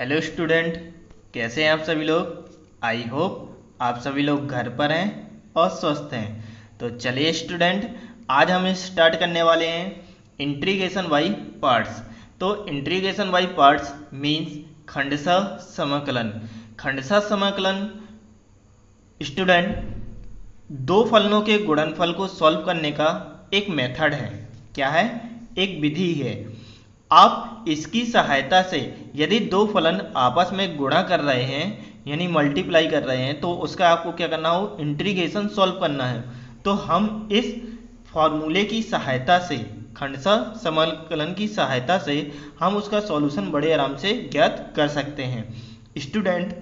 Hello student, कैसे हैं आप सभी लोग। आई होप आप सभी लोग घर पर हैं और स्वस्थ हैं। तो चलिए स्टूडेंट, आज हम स्टार्ट करने वाले हैं इंटीग्रेशन बाई पार्ट्स। तो इंटीग्रेशन बाई पार्ट्स मीन्स खंडशः समाकलन। खंडशः समाकलन स्टूडेंट दो फलनों के गुणनफल को सॉल्व करने का एक मेथड है। क्या है? एक विधि है। आप इसकी सहायता से यदि दो फलन आपस में गुणा कर रहे हैं यानी मल्टीप्लाई कर रहे हैं तो उसका आपको क्या करना हो, इंटीग्रेशन सॉल्व करना है। तो हम इस फॉर्मूले की सहायता से, खंडशः समाकलन की सहायता से हम उसका सॉल्यूशन बड़े आराम से ज्ञात कर सकते हैं। स्टूडेंट,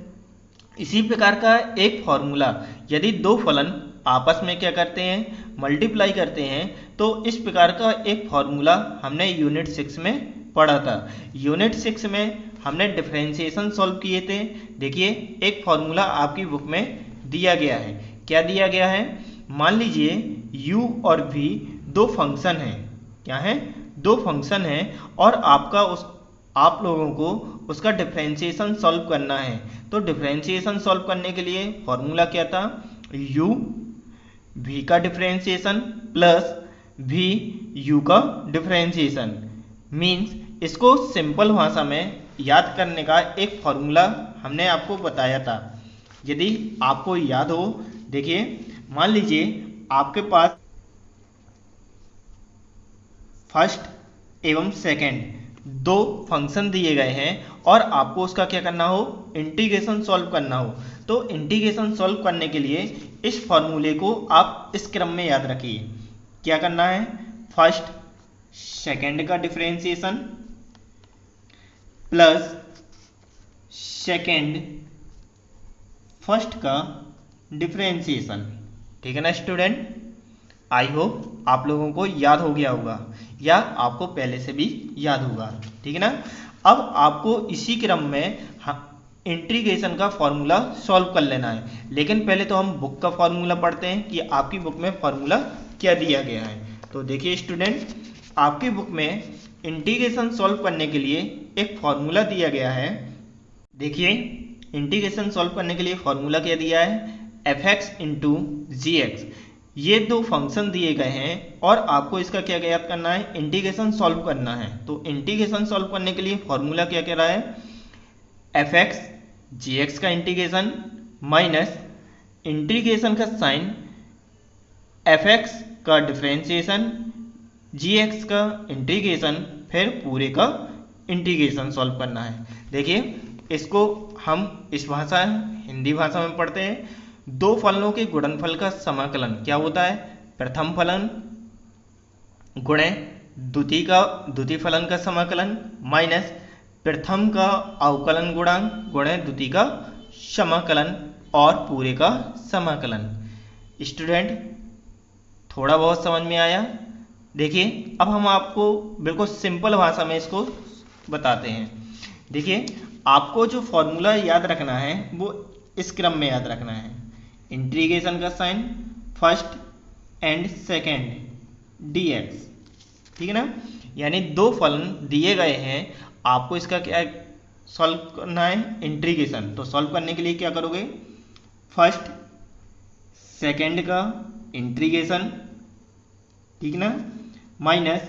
इसी प्रकार का एक फॉर्मूला यदि दो फलन आपस में क्या करते हैं, मल्टीप्लाई करते हैं, तो इस प्रकार का एक फॉर्मूला हमने यूनिट 6 में पढ़ा था। यूनिट 6 में हमने डिफरेंशिएशन सॉल्व किए थे। देखिए, एक फॉर्मूला आपकी बुक में दिया गया है। क्या दिया गया है? मान लीजिए u और v दो फंक्शन हैं। क्या है? दो फंक्शन हैं और आप लोगों को उसका डिफरेंशिएशन सॉल्व करना है। तो डिफरेंशिएशन सॉल्व करने के लिए फॉर्मूला क्या था? u v का डिफरेंशिएशन प्लस v u का डिफरेंशिएशन। मीन्स इसको सिंपल भाषा में याद करने का एक फॉर्मूला हमने आपको बताया था। यदि आपको याद हो, देखिए, मान लीजिए आपके पास फर्स्ट एवं सेकंड दो फंक्शन दिए गए हैं और आपको उसका क्या करना हो, इंटीग्रेशन सॉल्व करना हो। तो इंटीग्रेशन सॉल्व करने के लिए इस फॉर्मूले को आप इस क्रम में याद रखिए। क्या करना है? फर्स्ट सेकंड का डिफरेंशिएशन प्लस सेकंड फर्स्ट का डिफरेंशिएशन। ठीक है ना स्टूडेंट? आई होप आप लोगों को याद हो गया होगा या आपको पहले से भी याद होगा। ठीक है ना? अब आपको इसी क्रम में इंटीग्रेशन का फॉर्मूला सॉल्व कर लेना है। लेकिन पहले तो हम बुक का फॉर्मूला पढ़ते हैं कि आपकी बुक में फॉर्मूला क्या दिया गया है। तो देखिए स्टूडेंट, आपकी बुक में इंटीग्रेशन सॉल्व करने के लिए एक फॉर्मूला दिया गया है। देखिए, इंटीग्रेशन सॉल्व करने के लिए फॉर्मूला क्या दिया है? fx इंटू जी एक्स। ये दो फंक्शन दिए गए हैं और आपको इसका क्या ज्ञात करना है? इंटीग्रेशन सॉल्व करना है। तो इंटीग्रेशन सॉल्व करने के लिए फॉर्मूला क्या कह रहा है? fx gx का इंटीग्रेशन माइनस इंटीग्रेशन का साइन fx का डिफरेंशिएशन gx का इंटीग्रेशन, फिर पूरे का इंटीग्रेशन सॉल्व करना है। देखिए, इसको हम इस भाषा हिंदी भाषा में पढ़ते हैं। दो फलनों के गुणनफल का समाकलन क्या होता है? प्रथम फलन गुणे द्वितीय फलन का समाकलन माइनस प्रथम का अवकलन गुणांक गुणे द्वितीय का समाकलन और पूरे का समाकलन। स्टूडेंट, थोड़ा बहुत समझ में आया? देखिए, अब हम आपको बिल्कुल सिंपल भाषा में इसको बताते हैं। देखिए, आपको जो फॉर्मूला याद रखना है वो इस क्रम में याद रखना है। इंटीग्रेशन का sign first and second dx। ठीक है ना? यानी दो फलन दिए गए हैं, आपको इसका क्या सॉल्व करना है? इंटीग्रेशन। तो सॉल्व करने के लिए क्या करोगे? फर्स्ट सेकेंड का इंटीग्रेशन, ठीक ना, माइनस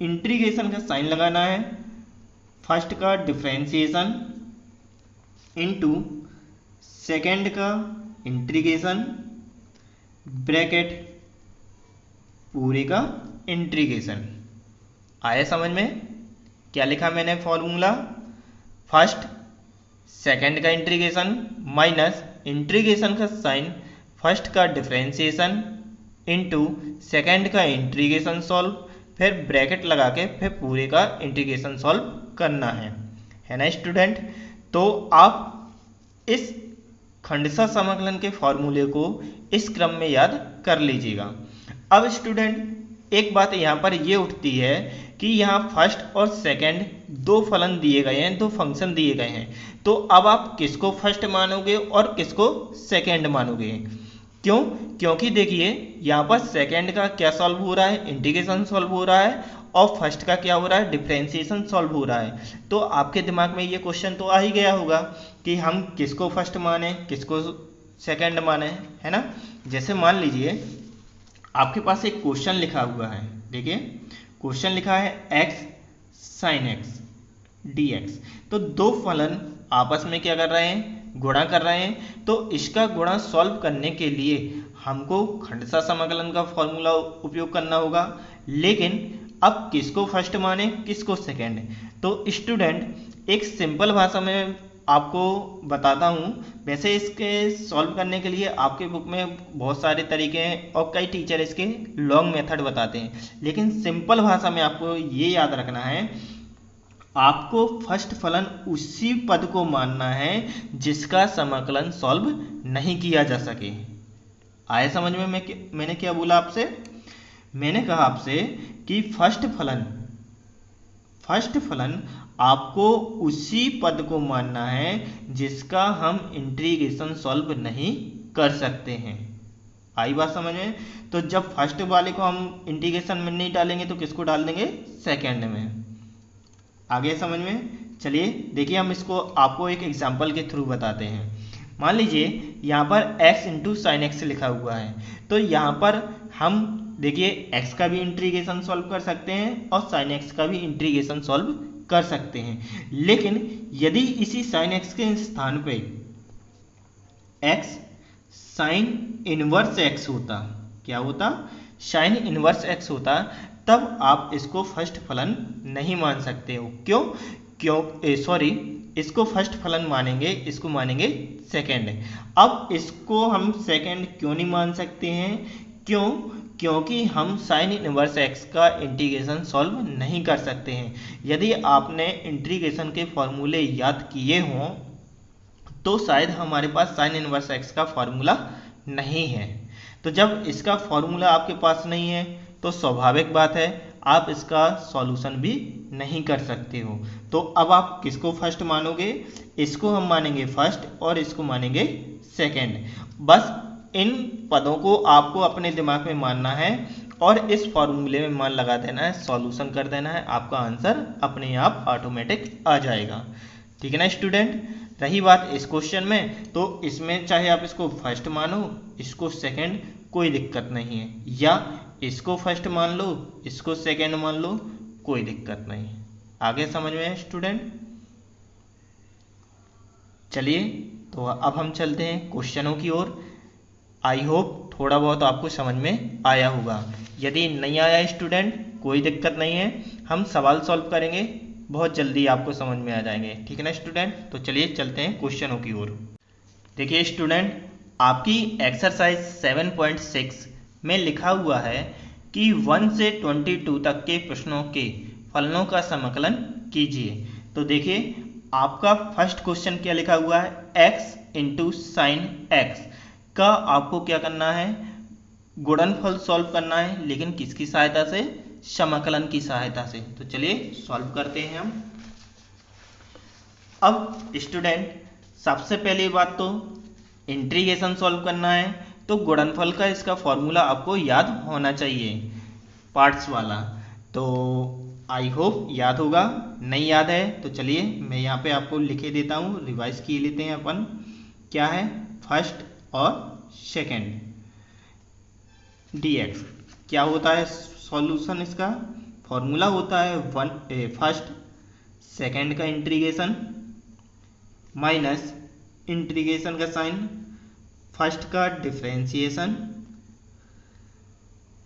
इंटीग्रेशन का साइन लगाना है फर्स्ट का डिफरेंशिएशन इनटू सेकेंड का इंटीग्रेशन ब्रैकेट पूरे का इंटीग्रेशन। आया समझ में? क्या लिखा मैंने फॉर्मूला? फर्स्ट सेकेंड का इंटीग्रेशन माइनस इंटीग्रेशन का साइन फर्स्ट का डिफरेंशिएशन इनटू सेकेंड का इंटीग्रेशन सॉल्व, फिर ब्रैकेट लगा के फिर पूरे का इंटीग्रेशन सॉल्व करना है ना स्टूडेंट? तो आप इस खंडशः समाकलन के फॉर्मूले को इस क्रम में याद कर लीजिएगा। अब स्टूडेंट, एक बात यहाँ पर ये उठती है कि यहाँ फर्स्ट और सेकंड दो फलन दिए गए हैं, दो फंक्शन दिए गए हैं। तो अब आप किसको फर्स्ट मानोगे और किसको सेकंड मानोगे? क्यों? क्योंकि देखिए, यहाँ पर सेकंड का क्या सॉल्व हो रहा है? इंटीग्रेशन सॉल्व हो रहा है और फर्स्ट का क्या हो रहा है, डिफरेंशिएशन सॉल्व हो रहा है। तो आपके दिमाग में ये क्वेश्चन तो आ ही गया होगा कि हम किसको फर्स्ट माने, किसको सेकंड माने, है ना। जैसे मान लीजिए आपके पास एक क्वेश्चन लिखा हुआ है, देखिए क्वेश्चन लिखा है x sin x dx। तो दो फलन आपस में क्या कर रहे हैं, गुणा कर रहे हैं। तो इसका गुणा सॉल्व करने के लिए हमको खंडशः समाकलन का फॉर्मूला उपयोग करना होगा। लेकिन अब किसको फर्स्ट माने, किसको सेकंड। तो स्टूडेंट एक सिंपल भाषा में आपको बताता हूँ। वैसे इसके सॉल्व करने के लिए आपके बुक में बहुत सारे तरीके हैं और कई टीचर इसके लॉन्ग मेथड बताते हैं, लेकिन सिंपल भाषा में आपको ये याद रखना है, आपको फर्स्ट फलन उसी पद को मानना है जिसका समाकलन सॉल्व नहीं किया जा सके। आए समझ में मैंने क्या बोला आपसे, मैंने कहा आपसे कि फर्स्ट फलन आपको उसी पद को मानना है जिसका हम इंटीग्रेशन सॉल्व नहीं कर सकते हैं। आई बात समझ में। तो जब फर्स्ट वाले को हम इंटीग्रेशन में नहीं डालेंगे तो किसको डाल देंगे, सेकंड में। आगे समझ में। चलिए देखिए हम इसको आपको एक एग्जांपल के थ्रू बताते हैं। मान लीजिए यहाँ पर x इंटू साइन एक्स लिखा हुआ है। तो यहाँ पर हम देखिए x का भी इंटीग्रेशन सॉल्व कर सकते हैं और साइन एक्स का भी इंटीग्रेशन सॉल्व कर सकते हैं। लेकिन यदि इसी साइन एक्स के स्थान पे x साइन इनवर्स एक्स होता, क्या होता, साइन इनवर्स एक्स होता, तब आप इसको फर्स्ट फलन नहीं मान सकते हो। इसको फर्स्ट फलन मानेंगे, इसको मानेंगे सेकंड। अब इसको हम सेकंड क्यों नहीं मान सकते हैं, क्योंकि हम साइन इनवर्स एक्स का इंटीग्रेशन सॉल्व नहीं कर सकते हैं। यदि आपने इंटीग्रेशन के फॉर्मूले याद किए हों तो शायद हमारे पास साइन इनवर्स एक्स का फॉर्मूला नहीं है। तो जब इसका फॉर्मूला आपके पास नहीं है तो स्वाभाविक बात है आप इसका सॉल्यूशन भी नहीं कर सकते हो। तो अब आप किसको फर्स्ट मानोगे, इसको हम मानेंगे फर्स्ट और इसको मानेंगे सेकंड। बस इन पदों को आपको अपने दिमाग में मानना है और इस फॉर्मूले में मान लगा देना है, सॉल्यूशन कर देना है, आपका आंसर अपने आप ऑटोमेटिक आ जाएगा। ठीक है ना स्टूडेंट। रही बात इस क्वेश्चन में, तो इसमें चाहे आप इसको फर्स्ट मानो, इसको सेकंड, कोई दिक्कत नहीं है, या इसको फर्स्ट मान लो, इसको सेकंड मान लो, कोई दिक्कत नहीं। आगे समझ में स्टूडेंट। चलिए तो अब हम चलते हैं क्वेश्चनों की ओर। आई होप थोड़ा बहुत आपको समझ में आया होगा। यदि नहीं आया स्टूडेंट कोई दिक्कत नहीं है, हम सवाल सॉल्व करेंगे, बहुत जल्दी आपको समझ में आ जाएंगे। ठीक है ना स्टूडेंट। तो चलिए चलते हैं क्वेश्चनों की ओर। देखिए स्टूडेंट आपकी एक्सरसाइज 7.6 में लिखा हुआ है कि 1 से 22 तक के प्रश्नों के फलनों का समाकलन कीजिए। तो देखिए आपका फर्स्ट क्वेश्चन क्या लिखा हुआ है, x इंटू साइन एक्स का आपको क्या करना है, गुणनफल सॉल्व करना है, लेकिन किसकी सहायता से, समाकलन की सहायता से। तो चलिए सॉल्व करते हैं हम। अब स्टूडेंट सबसे पहली बात तो इंटीग्रेशन सॉल्व करना है, तो गुणनफल का इसका फॉर्मूला आपको याद होना चाहिए, पार्ट्स वाला। तो आई होप याद होगा, नहीं याद है तो चलिए मैं यहाँ पे आपको लिखे देता हूँ, रिवाइज किए लेते हैं अपन। क्या है, फर्स्ट और सेकंड dx क्या होता है, सॉल्यूशन इसका फॉर्मूला होता है फर्स्ट सेकंड का इंटीग्रेशन माइनस इंटीग्रेशन का साइन, फर्स्ट का डिफरेंशिएशन,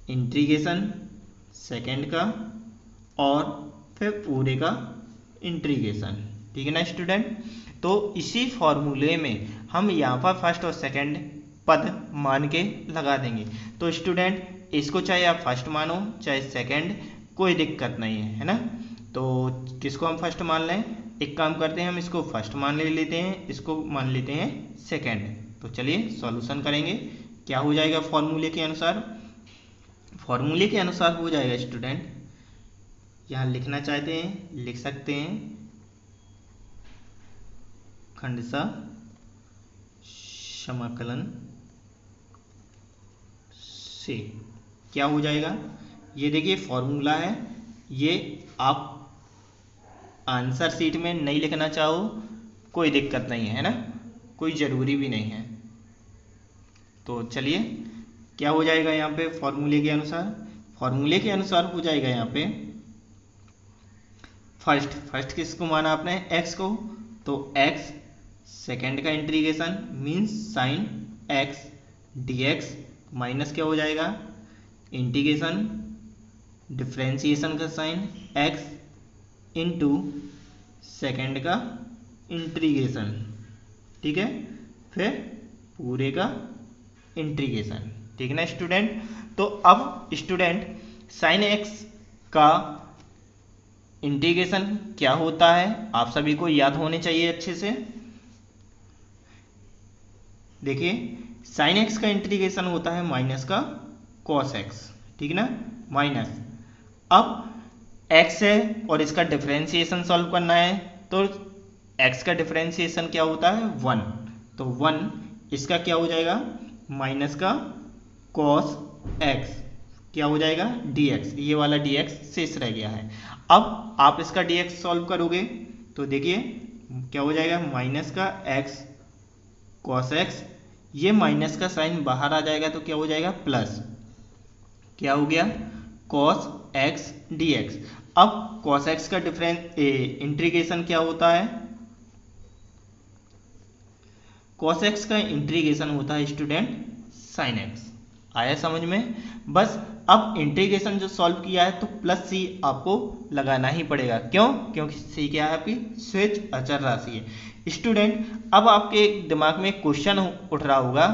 इंटीग्रेशन सेकंड का, और फिर पूरे का इंटीग्रेशन। ठीक है ना स्टूडेंट। तो इसी फॉर्मूले में हम यहाँ पर फर्स्ट और सेकंड पद मान के लगा देंगे। तो स्टूडेंट इसको चाहे आप फर्स्ट मानो चाहे सेकंड, कोई दिक्कत नहीं है, है ना। तो किसको हम फर्स्ट मान लें, एक काम करते हैं हम इसको फर्स्ट मान लेते हैं, इसको मान लेते हैं सेकंड। तो चलिए सॉल्यूशन करेंगे, क्या हो जाएगा फॉर्मूले के अनुसार, फॉर्मूले के अनुसार हो जाएगा स्टूडेंट, यहाँ लिखना चाहते हैं लिख सकते हैं, खंडशः समाकलन से क्या हो जाएगा, ये देखिए फॉर्मूला है ये आप आंसर शीट में नहीं लिखना चाहो कोई दिक्कत नहीं है ना, कोई ज़रूरी भी नहीं है। तो चलिए क्या हो जाएगा यहाँ पे फॉर्मूले के अनुसार हो जाएगा यहाँ पे फर्स्ट किसको माना आपने, एक्स को, तो एक्स सेकेंड का integration means sine x dx minus क्या हो जाएगा, इंटीग्रेशन डिफ्रेंशिएशन का साइन x इंटू सेकेंड का इंटीग्रेशन, ठीक है, फिर पूरे का इंटीग्रेशन, ठीक है ना स्टूडेंट। तो अब स्टूडेंट साइन x का इंटीग्रेशन क्या होता है आप सभी को याद होने चाहिए अच्छे से। देखिए साइन x का इंटीग्रेशन होता है माइनस का कॉस x, ठीक है ना, माइनस, अब x है और इसका डिफरेंशिएशन सॉल्व करना है, तो x का डिफरेंशिएशन क्या होता है 1, तो 1 इसका क्या हो जाएगा माइनस का कॉस x क्या हो जाएगा dx, ये वाला dx शेष रह गया है। अब आप इसका dx सॉल्व करोगे तो देखिए क्या हो जाएगा माइनस का x cos x, ये माइनस का साइन बाहर आ जाएगा तो क्या हो जाएगा प्लस, क्या हो गया cos x dx। अब cos x का इंटीग्रेशन क्या होता है, cos x का इंटीग्रेशन होता है स्टूडेंट sin x, आया समझ में। बस अब इंटीग्रेशन जो सॉल्व किया है तो प्लस सी आपको लगाना ही पड़ेगा, क्यों, क्योंकि सी क्या है आपकी स्वेच्छ अचर राशि है। स्टूडेंट अब आपके दिमाग में क्वेश्चन उठ रहा होगा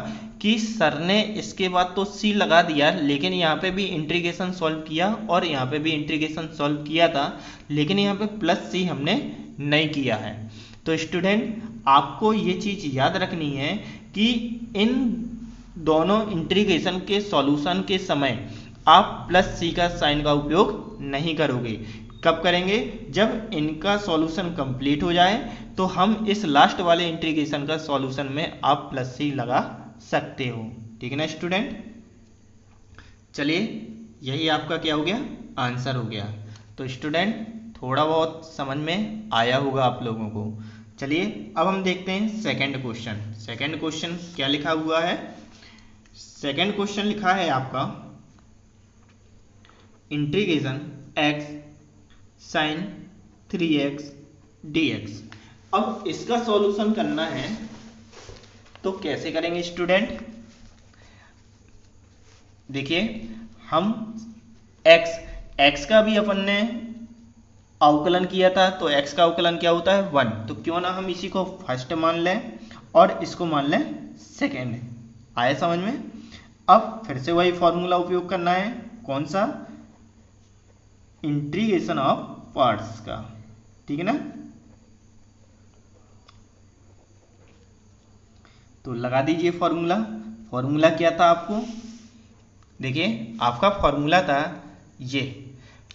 कि सर ने इसके बाद तो सी लगा दिया लेकिन यहाँ पे भी इंटीग्रेशन सॉल्व किया और यहाँ पे भी इंटीग्रेशन सॉल्व किया था लेकिन यहाँ पे प्लस सी हमने नहीं किया है। तो स्टूडेंट आपको ये चीज़ याद रखनी है कि इन दोनों इंटीग्रेशन के सॉल्यूशन के समय आप प्लस सी का साइन का उपयोग नहीं करोगे। कब करेंगे, जब इनका सॉल्यूशन कंप्लीट हो जाए तो हम इस लास्ट वाले इंटीग्रेशन का सॉल्यूशन में आप प्लस सी लगा सकते हो, ठीक है ना स्टूडेंट। चलिए यही आपका क्या हो गया आंसर हो गया। तो स्टूडेंट थोड़ा बहुत समझ में आया होगा आप लोगों को। चलिए अब हम देखते हैं सेकंड क्वेश्चन क्या लिखा हुआ है। सेकंड क्वेश्चन लिखा है आपका integration x sign 3x dx। अब इसका सॉल्यूशन करना है तो कैसे करेंगे स्टूडेंट, देखिए हम x का भी अपन ने अवकलन किया था तो x का अवकलन क्या होता है 1, तो क्यों ना हम इसी को फर्स्ट मान लें और इसको मान लें सेकेंड, आया समझ में। अब फिर से वही फॉर्मूला उपयोग करना है, कौन सा, इंटीग्रेशन ऑफ पार्ट्स का, ठीक है ना। तो लगा दीजिए फॉर्मूला क्या था आपको, देखिए आपका फॉर्मूला था ये,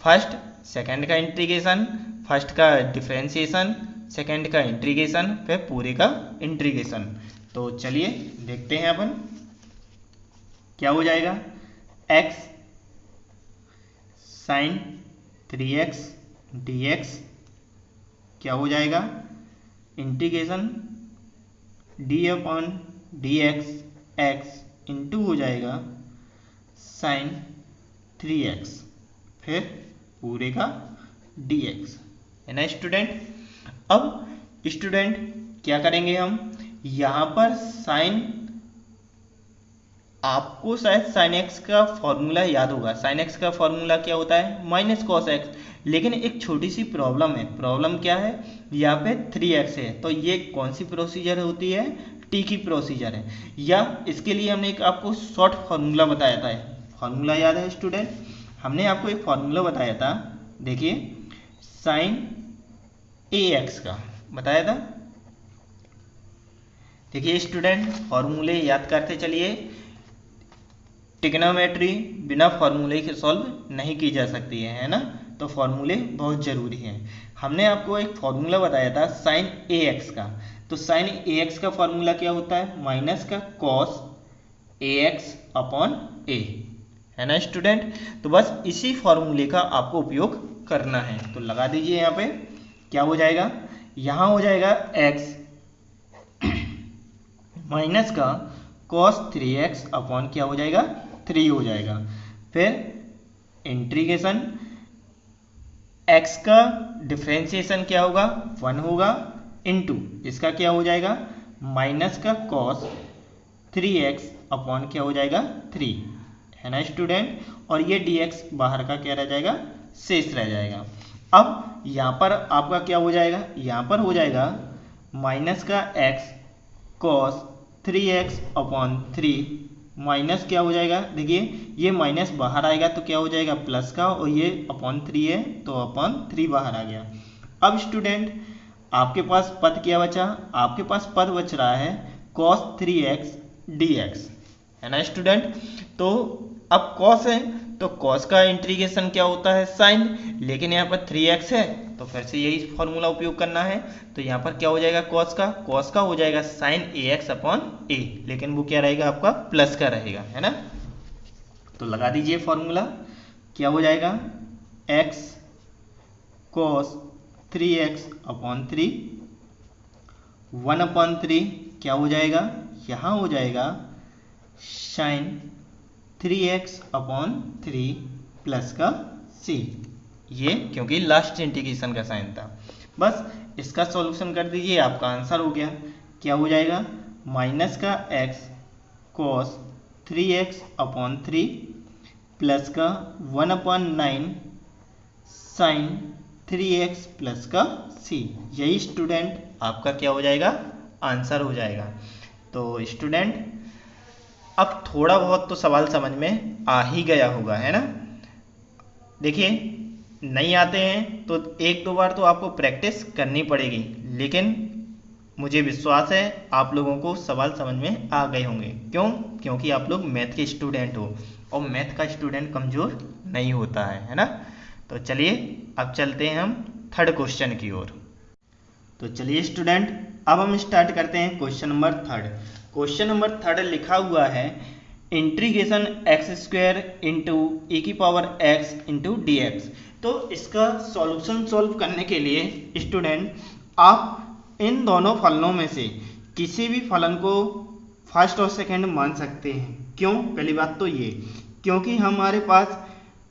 फर्स्ट सेकंड का इंटीग्रेशन, फर्स्ट का डिफरेंशिएशन, सेकंड का इंटीग्रेशन, फिर पूरे का इंटीग्रेशन। तो चलिए देखते हैं अपन क्या हो जाएगा, x साइन 3x dx क्या हो जाएगा इंटीग्रेशन d/dx x इंटू हो जाएगा साइन 3x फिर पूरे का dx, है ना स्टूडेंट। अब स्टूडेंट क्या करेंगे हम, यहाँ पर साइन, आपको शायद साइन एक्स का फॉर्मूला याद होगा, साइन एक्स का फॉर्मूला क्या होता है माइनस कॉस एक्स, लेकिन एक छोटी सी प्रॉब्लम है, प्रॉब्लम क्या है, यहाँ पे 3x है तो ये कौन सी प्रोसीजर होती है, टी की प्रोसीजर है, या इसके लिए हमने एक आपको शॉर्ट फार्मूला बताया था, फार्मूला याद है स्टूडेंट, हमने आपको एक फार्मूला बताया था, देखिए साइन ax का बताया था। देखिए स्टूडेंट फॉर्मूले याद करते चलिए, ट्रिग्नोमेट्री बिना फॉर्मूले के सॉल्व नहीं की जा सकती है ना, तो फॉर्मूले बहुत ज़रूरी हैं। हमने आपको एक फॉर्मूला बताया था साइन ax का, तो साइन ax का फॉर्मूला क्या होता है माइनस का कॉस ax अपॉन a, है ना स्टूडेंट। तो बस इसी फॉर्मूले का आपको उपयोग करना है। तो लगा दीजिए यहाँ पे, क्या हो जाएगा, यहाँ हो जाएगा x माइनस का cos 3x अपॉन क्या हो जाएगा 3 हो जाएगा। फिर इंटीग्रेशन x का डिफ्रेंशिएशन क्या होगा 1 होगा, इनटू इसका क्या हो जाएगा माइनस का cos 3x अपॉन क्या हो जाएगा 3, है ना स्टूडेंट। और ये dx बाहर का क्या रह जाएगा, शेष रह जाएगा। अब यहाँ पर आपका क्या हो जाएगा, यहाँ पर हो जाएगा माइनस का x cos 3x upon 3 minus क्या हो जाएगा, देखिए ये माइनस बाहर आएगा तो क्या हो जाएगा प्लस का, और ये अपॉन 3 है तो अपॉन 3 बाहर आ गया। अब स्टूडेंट आपके पास पद क्या बचा, आपके पास पद बच रहा है cos 3x dx, है ना स्टूडेंट। तो अब cos है तो cos का इंटीग्रेशन क्या होता है साइन, लेकिन यहाँ पर 3x है तो फिर से यही फॉर्मूला उपयोग करना है। तो यहाँ पर क्या हो जाएगा cos का हो जाएगा साइन ax अपॉन a, लेकिन वो क्या रहेगा आपका प्लस का रहेगा, है ना। तो लगा दीजिए फॉर्मूला, क्या हो जाएगा x cos 3x upon 3 1 upon 3 क्या हो जाएगा, यहाँ हो जाएगा साइन 3x अपॉन 3 प्लस का c, ये क्योंकि लास्ट इंटीग्रेशन का साइन था। बस इसका सॉल्यूशन कर दीजिए, आपका आंसर हो गया। क्या हो जाएगा माइनस का x cos 3x upon 3 plus का 1 अपॉन 9 साइन 3x प्लस का c, यही स्टूडेंट आपका क्या हो जाएगा आंसर हो जाएगा। तो स्टूडेंट अब थोड़ा बहुत तो सवाल समझ में आ ही गया होगा, है ना। देखिए नहीं आते हैं तो एक दो बार तो आपको प्रैक्टिस करनी पड़ेगी, लेकिन मुझे विश्वास है आप लोगों को सवाल समझ में आ गए होंगे। क्यों, क्योंकि आप लोग मैथ के स्टूडेंट हो और मैथ का स्टूडेंट कमज़ोर नहीं होता है ना। तो चलिए अब चलते हैं हम थर्ड क्वेश्चन की ओर। तो चलिए स्टूडेंट अब हम स्टार्ट करते हैं question number third. Question number third लिखा हुआ है इंटीग्रेशन एक्स स्क्वायर इंटू ई की power x into D x. तो इसका सॉल्यूशन सॉल्व करने के लिए स्टूडेंट आप इन दोनों फलनों में से किसी भी फलन को फर्स्ट और सेकंड मान सकते हैं। क्यों, पहली बात तो ये क्योंकि हमारे पास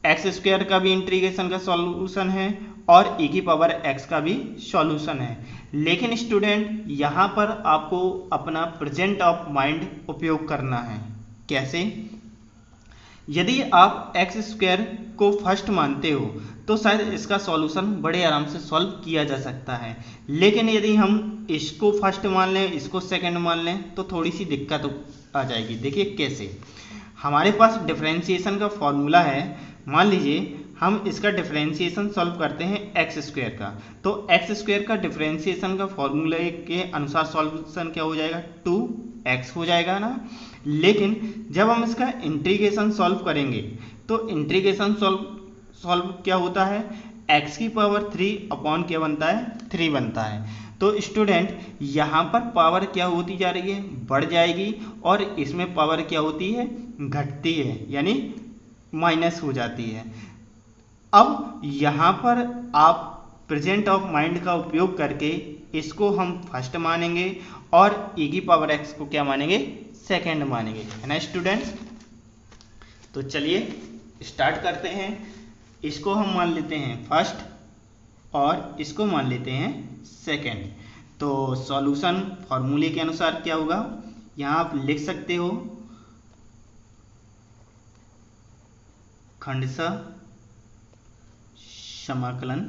एक्स स्क्वायर का भी इंटीग्रेशन का सॉल्यूशन है और e की पावर x का भी सॉल्यूशन है। लेकिन स्टूडेंट यहाँ पर आपको अपना प्रेजेंट ऑफ माइंड उपयोग करना है। कैसे, यदि आप एक्स स्क्वायर को फर्स्ट मानते हो तो शायद इसका सॉल्यूशन बड़े आराम से सॉल्व किया जा सकता है, लेकिन यदि हम इसको फर्स्ट मान लें इसको सेकंड मान लें तो थोड़ी सी दिक्कत आ जाएगी। देखिए कैसे, हमारे पास डिफरेंशिएशन का फॉर्मूला है। मान लीजिए हम इसका डिफरेंशिएशन सॉल्व करते हैं एक्स स्क्वायर का, तो एक्स स्क्वायर का डिफरेंशिएशन का फॉर्मूले के अनुसार सॉल्यूशन क्या हो जाएगा 2x हो जाएगा ना। लेकिन जब हम इसका इंटीग्रेशन सॉल्व करेंगे तो इंटीग्रेशन सॉल्व क्या होता है x की पावर 3 अपॉन क्या बनता है 3 बनता है। तो स्टूडेंट यहाँ पर पावर क्या होती जा रही है बढ़ जाएगी और इसमें पावर क्या होती है घटती है, यानी माइनस हो जाती है। अब यहाँ पर आप प्रेजेंट ऑफ माइंड का उपयोग करके इसको हम फर्स्ट मानेंगे और e की पावर x को क्या मानेंगे सेकंड मानेंगे, है ना स्टूडेंट्स। तो चलिए स्टार्ट करते हैं। इसको हम मान लेते हैं फर्स्ट और इसको मान लेते हैं सेकंड। तो सॉल्यूशन फॉर्मूले के अनुसार क्या होगा, यहाँ आप लिख सकते हो खंडशः समाकलन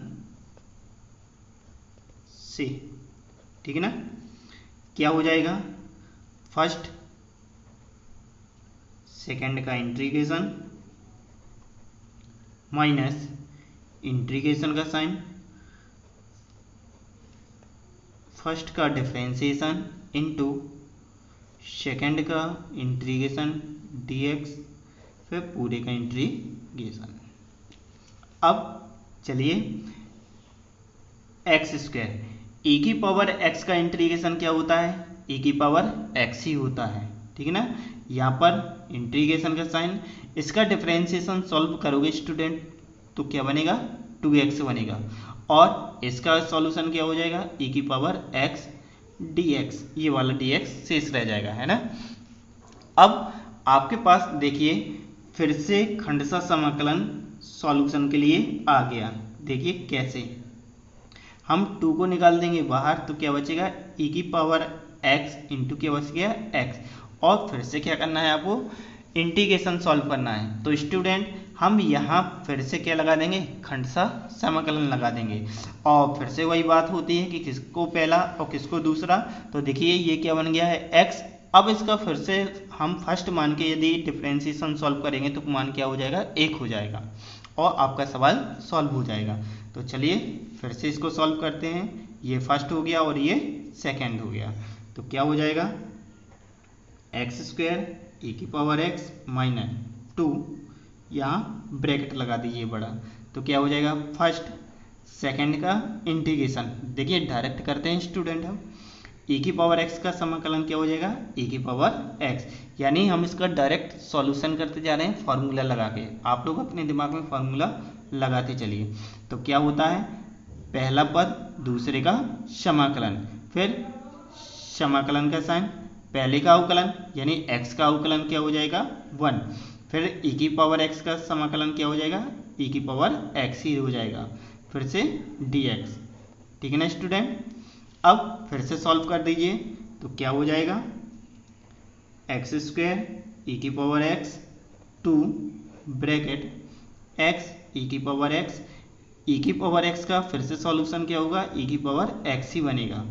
से, ठीक है ना। क्या हो जाएगा फर्स्ट सेकंड का इंटीग्रेशन माइनस इंटीग्रेशन का साइन, फर्स्ट का डिफरेंशिएशन इनटू सेकंड का इंटीग्रेशन dx, फिर पूरे का इंटीग्रेशन। अब चलिए एक्स स्क्वायर e की पावर x का इंटीग्रेशन क्या होता है e की पावर x ही होता है, ठीक है ना। यहाँ पर इंटीग्रेशन का साइन, इसका डिफरेंशिएशन सॉल्व करोगे स्टूडेंट तो क्या बनेगा 2x बनेगा और इसका सॉल्यूशन क्या हो जाएगा e की पावर x dx, ये वाला dx शेष रह जाएगा, है ना। अब आपके पास देखिए फिर से खंडशः समाकलन सॉल्यूशन के लिए आ गया। देखिए कैसे, हम 2 को निकाल देंगे बाहर तो क्या बचेगा e की पावर x इंटू क्या बच गया x, और फिर से क्या करना है आपको इंटीग्रेशन सॉल्व करना है। तो स्टूडेंट हम यहाँ फिर से क्या लगा देंगे खंडशः समाकलन लगा देंगे, और फिर से वही बात होती है कि किसको पहला और किसको दूसरा। तो देखिए ये क्या बन गया है x, अब इसका फिर से हम फर्स्ट मान के यदि डिफरेंशिएशन सॉल्व करेंगे तो मान क्या हो जाएगा 1 हो जाएगा और आपका सवाल सॉल्व हो जाएगा। तो चलिए फिर से इसको सॉल्व करते हैं, ये फर्स्ट हो गया और ये सेकंड हो गया। तो क्या हो जाएगा एक्स स्क्वायर ई की पावर एक्स माइनस 2, यहाँ ब्रैकेट लगा दीजिए बड़ा, तो क्या हो जाएगा फर्स्ट सेकंड का इंटीग्रेशन। देखिए डायरेक्ट करते हैं स्टूडेंट, हम e की पावर x का समाकलन क्या हो जाएगा e की पावर x, यानी हम इसका डायरेक्ट सॉल्यूशन करते जा रहे हैं फार्मूला लगा के। आप लोग अपने दिमाग में फार्मूला लगाते चलिए। तो क्या होता है पहला पद दूसरे का समाकलन, फिर समाकलन का साइन, पहले का अवकलन यानी x का अवकलन क्या हो जाएगा 1, फिर e की पावर x का समाकलन क्या हो जाएगा e की पावर x ही हो जाएगा, फिर से dx। ठीक है ना स्टूडेंट। अब फिर से सॉल्व कर दीजिए तो क्या हो जाएगा एक्स स्क्वायर ई की पावर एक्स 2 ब्रैकेट एक्स ई की पावर एक्स, ई की पावर एक्स का फिर से सॉल्यूशन क्या होगा ई की पावर एक्स ही बनेगा।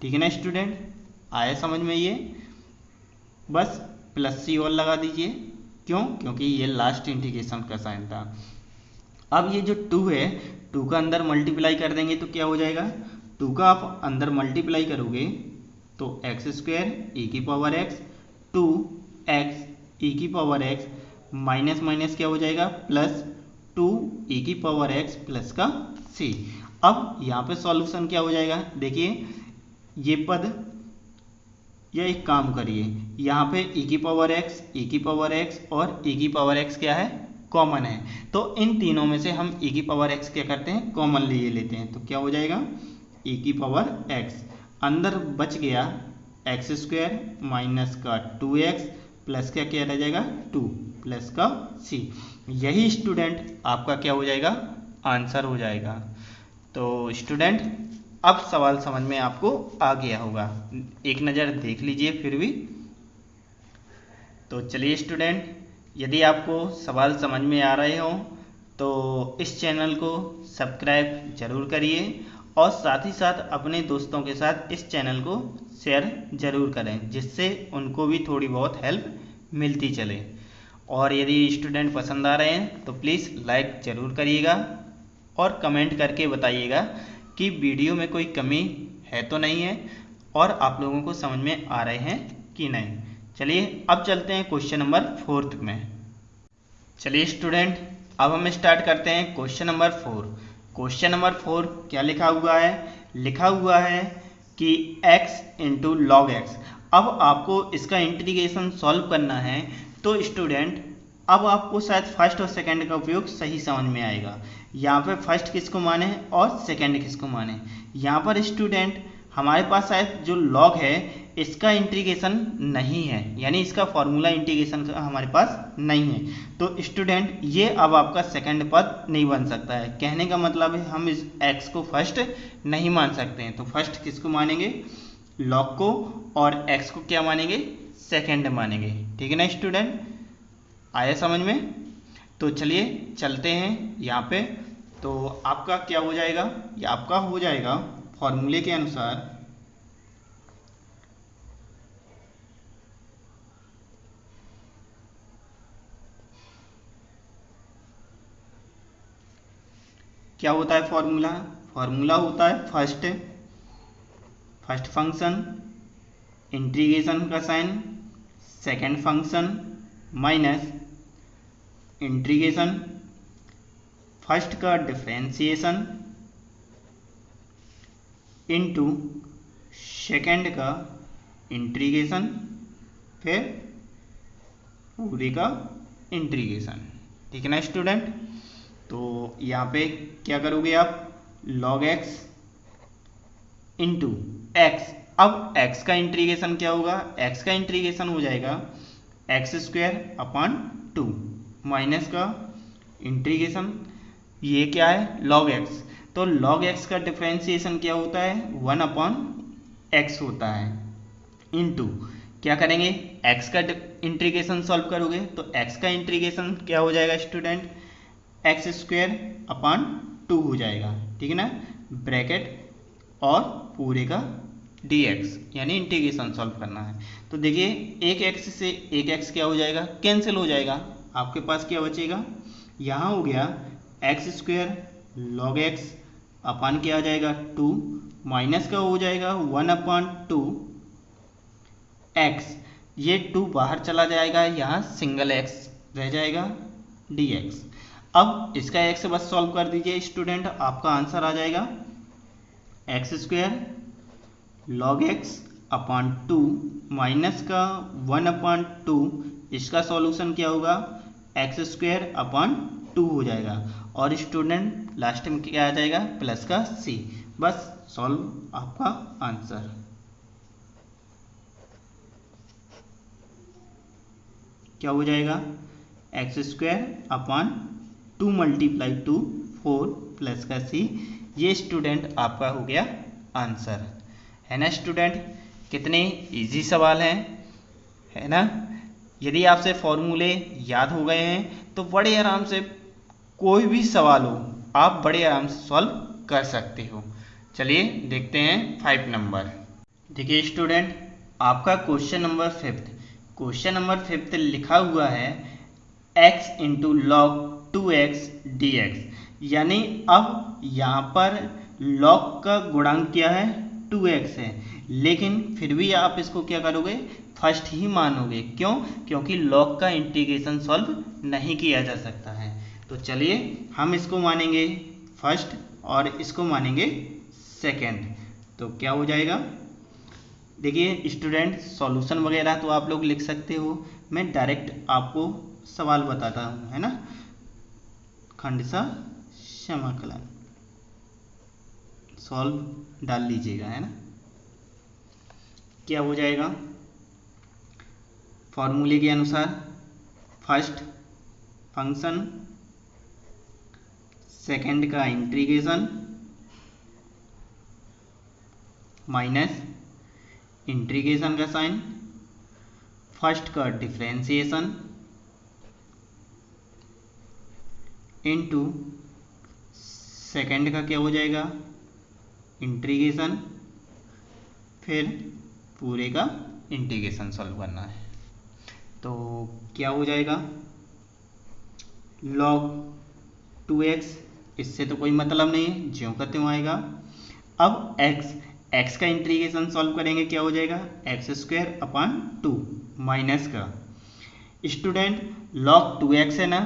ठीक है ना स्टूडेंट, आया समझ में ये, बस प्लस सी और लगा दीजिए, क्यों क्योंकि ये लास्ट इंटीग्रेशन का साइन था। अब ये जो 2 है 2 का अंदर मल्टीप्लाई कर देंगे तो क्या हो जाएगा 2 का आप अंदर मल्टीप्लाई करोगे तो एक्स स्क्वायर ई की पावर एक्स 2 एक्स ई की पावर एक्स माइनस माइनस क्या हो जाएगा प्लस 2 ई की पावर एक्स प्लस का सी। अब यहाँ पे सॉल्यूशन क्या हो जाएगा, देखिए ये पद, या एक काम करिए यहाँ पे ई की पावर एक्स और ई की पावर एक्स क्या है कॉमन है, तो इन तीनों में से हम ई की पावर एक्स क्या करते हैं कॉमन लिए लेते हैं। तो क्या हो जाएगा e की पावर x, अंदर बच गया एक्स स्क्वायर माइनस का 2x प्लस का क्या रह जाएगा 2 प्लस का c, यही स्टूडेंट आपका क्या हो जाएगा आंसर हो जाएगा। तो स्टूडेंट अब सवाल समझ में आपको आ गया होगा, एक नज़र देख लीजिए फिर भी। तो चलिए स्टूडेंट, यदि आपको सवाल समझ में आ रहे हों तो इस चैनल को सब्सक्राइब जरूर करिए और साथ ही साथ अपने दोस्तों के साथ इस चैनल को शेयर जरूर करें, जिससे उनको भी थोड़ी बहुत हेल्प मिलती चले। और यदि स्टूडेंट पसंद आ रहे हैं तो प्लीज़ लाइक ज़रूर करिएगा और कमेंट करके बताइएगा कि वीडियो में कोई कमी है तो नहीं है और आप लोगों को समझ में आ रहे हैं कि नहीं। चलिए अब चलते हैं क्वेश्चन नंबर 4 में। चलिए स्टूडेंट अब हम स्टार्ट करते हैं क्वेश्चन नंबर 4। क्वेश्चन नंबर 4 क्या लिखा हुआ है, लिखा हुआ है कि x इंटू लॉग एक्स। अब आपको इसका इंटीग्रेशन सॉल्व करना है तो स्टूडेंट अब आपको शायद फर्स्ट और सेकंड का उपयोग सही समझ में आएगा। यहाँ पे फर्स्ट किसको माने और सेकंड किसको माने। यहाँ पर स्टूडेंट हमारे पास शायद जो लॉग है इसका इंटीग्रेशन नहीं है, यानी इसका फॉर्मूला इंटीग्रेशन का हमारे पास नहीं है। तो स्टूडेंट ये अब आपका सेकंड पद नहीं बन सकता है, कहने का मतलब है हम इस x को फर्स्ट नहीं मान सकते हैं। तो फर्स्ट किसको मानेंगे लॉग को, और x को क्या मानेंगे सेकंड मानेंगे। ठीक है ना स्टूडेंट, आया समझ में। तो चलिए चलते हैं यहाँ पे। तो आपका क्या हो जाएगा, ये आपका हो जाएगा फॉर्मूले के अनुसार क्या होता है फॉर्मूला, फॉर्मूला होता है फर्स्ट फंक्शन इंटीग्रेशन का sign, second function minus integration first का डिफरेंशिएशन इनटू सेकंड का इंटीग्रेशन फिर पूरे का इंटीग्रेशन। ठीक है ना स्टूडेंट। तो यहाँ पे क्या करोगे आप, log x इंटू एक्स। अब x का इंटीग्रेशन क्या होगा, x का इंटीग्रेशन हो जाएगा एक्स स्क्वायर अपॉन 2 माइनस का इंटीग्रेशन, ये क्या है log x। तो log x का डिफरेंशिएशन क्या होता है, 1 अपॉन x होता है, इंटू क्या करेंगे, x का इंटीग्रेशन सॉल्व करोगे तो x का इंटीग्रेशन क्या हो जाएगा स्टूडेंट, एक्स स्क्वायर अपॉन 2 हो जाएगा, ठीक है ना, ब्रैकेट और पूरे का dx, यानी इंटीग्रेशन सॉल्व करना है। तो देखिए एक x से एक x क्या हो जाएगा, कैंसिल हो जाएगा, आपके पास क्या बचेगा, यहाँ हो गया x square log x upon क्या आ जाएगा 2 माइनस का हो जाएगा 1 अपॉन 2 एक्स, ये 2 बाहर चला जाएगा, यहाँ सिंगल x रह जाएगा dx। अब इसका x बस सॉल्व कर दीजिए स्टूडेंट, आपका आंसर आ जाएगा x square log x upon 2 minus का 1 अपॉन 2, इसका सॉल्यूशन क्या होगा, एक्स स्क्वायर अपॉन 2 हो जाएगा, और स्टूडेंट लास्ट में क्या आ जाएगा प्लस का c, बस सॉल्व आपका आंसर। क्या हो जाएगा, x square upon 2 multiply 2 4 plus का c, ये स्टूडेंट आपका हो गया आंसर, है ना स्टूडेंट। कितने इजी सवाल हैं, है ना। यदि आपसे फॉर्मूले याद हो गए हैं तो बड़े आराम से कोई भी सवाल हो आप बड़े आराम से सॉल्व कर सकते हो। चलिए देखते हैं 5 नंबर। देखिए स्टूडेंट, आपका क्वेश्चन नंबर 5 लिखा हुआ है x into log 2x dx, यानी अब यहाँ पर log का गुणांक क्या है 2x है, लेकिन फिर भी आप इसको क्या करोगे फर्स्ट ही मानोगे, क्यों, क्योंकि log का इंटीग्रेशन सॉल्व नहीं किया जा सकता है। तो चलिए हम इसको मानेंगे फर्स्ट और इसको मानेंगे सेकंड, तो क्या हो जाएगा, देखिए स्टूडेंट सॉल्यूशन वगैरह तो आप लोग लिख सकते हो, मैं डायरेक्ट आपको सवाल बताता हूँ, है ना। खंडसा समाकलन सॉल्व डाल लीजिएगा, है ना। क्या हो जाएगा, फॉर्मूले के अनुसार फर्स्ट फंक्शन, सेकंड का इंटीग्रेशन माइनस इंटीग्रेशन का साइन, फर्स्ट का डिफरेंशिएशन इनटू सेकंड का क्या हो जाएगा इंटीग्रेशन, फिर पूरे का इंटीग्रेशन सॉल्व करना है। तो क्या हो जाएगा log 2x, इससे तो कोई मतलब नहीं है, ज्यों का त्यों आएगा। अब x का इंटीग्रेशन सॉल्व करेंगे, क्या हो जाएगा एक्स स्क्वायर अपॉन 2 माइनस का स्टूडेंट log 2x है ना,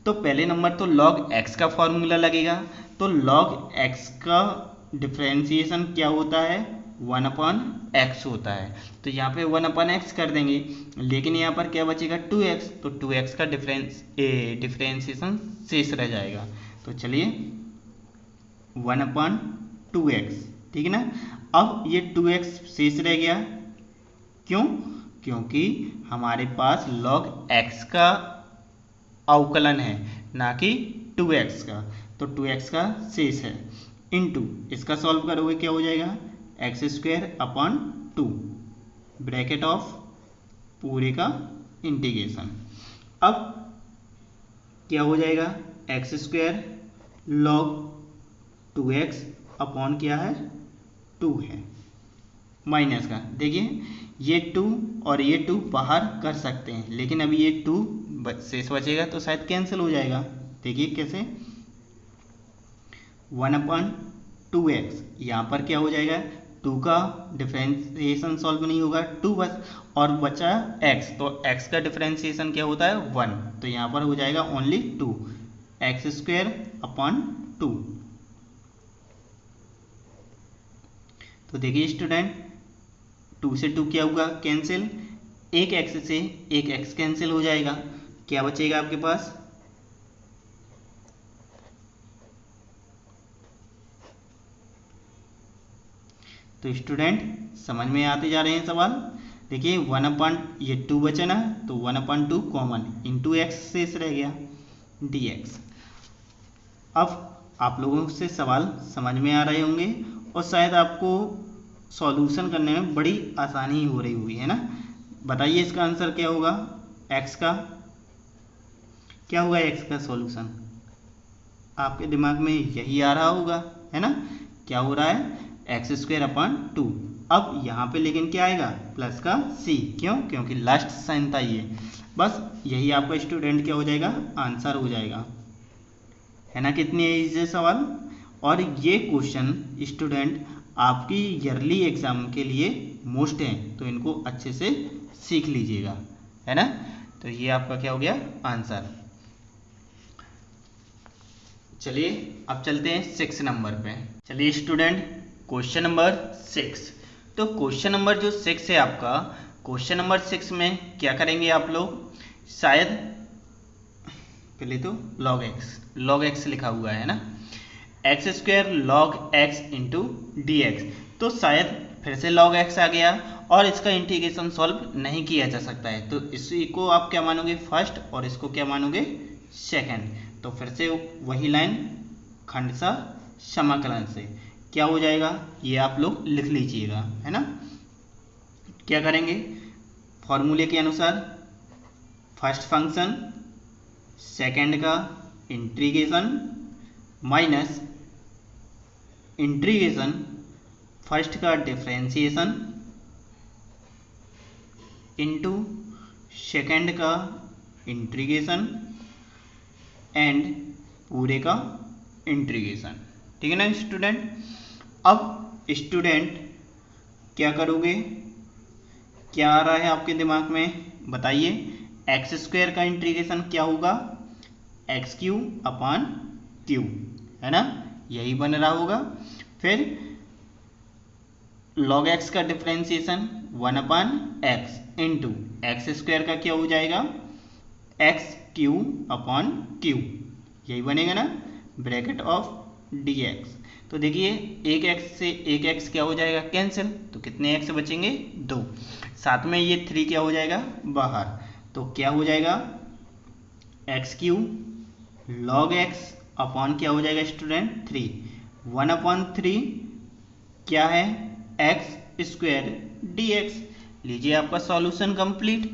तो पहले नंबर तो log x का फॉर्मूला लगेगा, तो log x का डिफरेंशिएशन क्या होता है 1 अपॉन एक्स होता है, तो यहाँ पे 1 अपॉन एक्स कर देंगे, लेकिन यहाँ पर क्या बचेगा 2x, तो 2x का डिफरेंशिएशन शेष रह जाएगा। तो चलिए 1 अपॉन 2x, ठीक है ना। अब ये 2x शेष रह गया, क्यों, क्योंकि हमारे पास log x का अवकलन है ना कि 2x का, तो 2x का शेष है, इनटू इसका सॉल्व करोगे क्या हो जाएगा x square upon 2 bracket of पूरे का इंटीग्रेशन। अब क्या हो जाएगा x square log 2x upon क्या है 2 है, माइनस का, देखिए ये 2 और ये 2 बाहर कर सकते हैं, लेकिन अभी ये 2 शेष बचेगा तो शायद कैंसिल हो जाएगा। देखिए कैसे 1 अपॉन 2x, यहाँ पर क्या हो जाएगा 2 का डिफरेंशिएशन सॉल्व नहीं होगा 2 बस, और बचा x, तो x का डिफरेंशिएशन क्या होता है 1, तो यहाँ पर हो जाएगा ओनली 2 एक्स स्क्वायर अपॉन 2। तो देखिए स्टूडेंट 2 से 2 क्या होगा कैंसिल, एक x से एक x कैंसिल हो जाएगा, क्या बचेगा आपके पास तो स्टूडेंट समझ में आते जा रहे हैं सवाल। देखिए 1 ये 2 बचा ना, तो 1/2 कॉमन इंटू एक्स शेष रह गया dx। अब आप लोगों से सवाल समझ में आ रहे होंगे और शायद आपको सॉल्यूशन करने में बड़ी आसानी हो रही हुई है ना। बताइए इसका आंसर क्या होगा, x का क्या होगा, x का सॉल्यूशन आपके दिमाग में यही आ रहा होगा है ना। क्या हो रहा है, x²/2। अब यहाँ पे लेकिन क्या आएगा, प्लस का c, क्यों, क्योंकि लास्ट साइन था ये। बस यही आपका स्टूडेंट क्या हो जाएगा, आंसर हो जाएगा, है ना। कितनी इजी सवाल। और ये क्वेश्चन स्टूडेंट आपकी ईयरली एग्जाम के लिए मोस्ट है, तो इनको अच्छे से सीख लीजिएगा, है ना। तो ये आपका क्या हो गया, आंसर। चलिए अब चलते हैं 6 नंबर पे। चलिए स्टूडेंट क्वेश्चन नंबर 6। तो क्वेश्चन नंबर जो 6 है आपका, क्वेश्चन नंबर 6 में क्या करेंगे आप लोग, शायद पहले तो log x लिखा हुआ है ना, x² log x into dx। तो शायद फिर से log x आ गया और इसका इंटीग्रेशन सॉल्व नहीं किया जा सकता है, तो इसी को आप क्या मानोगे, फर्स्ट, और इसको क्या मानोगे, सेकंड। तो फिर से वही लाइन खंडशः समाकलन से क्या हो जाएगा, ये आप लोग लिख लीजिएगा, है ना। क्या करेंगे, फॉर्मूले के अनुसार फर्स्ट फंक्शन सेकंड का इंटीग्रेशन माइनस इंटीग्रेशन फर्स्ट का डिफरेंशिएशन इनटू सेकंड का इंटीग्रेशन एंड पूरे का इंटीग्रेशन। ठीक है ना स्टूडेंट। अब स्टूडेंट क्या करोगे, क्या आ रहा है आपके दिमाग में, बताइए। x² का इंटीग्रेशन क्या होगा, x³/q, है ना, यही बन रहा होगा। फिर log x का डिफरेंशिएशन 1/x इंटू x² का क्या हो जाएगा, x³/q, यही बनेगा ना, ब्रैकेट ऑफ dx। तो देखिए एक x से एक x क्या हो जाएगा, कैंसिल, तो कितने x बचेंगे, 2। साथ में ये 3 क्या हो जाएगा बाहर, तो क्या हो जाएगा, x³ log x अपॉन क्या हो जाएगा स्टूडेंट, 3, 1/3 क्या है, x² dx। लीजिए आपका सॉल्यूशन कंप्लीट।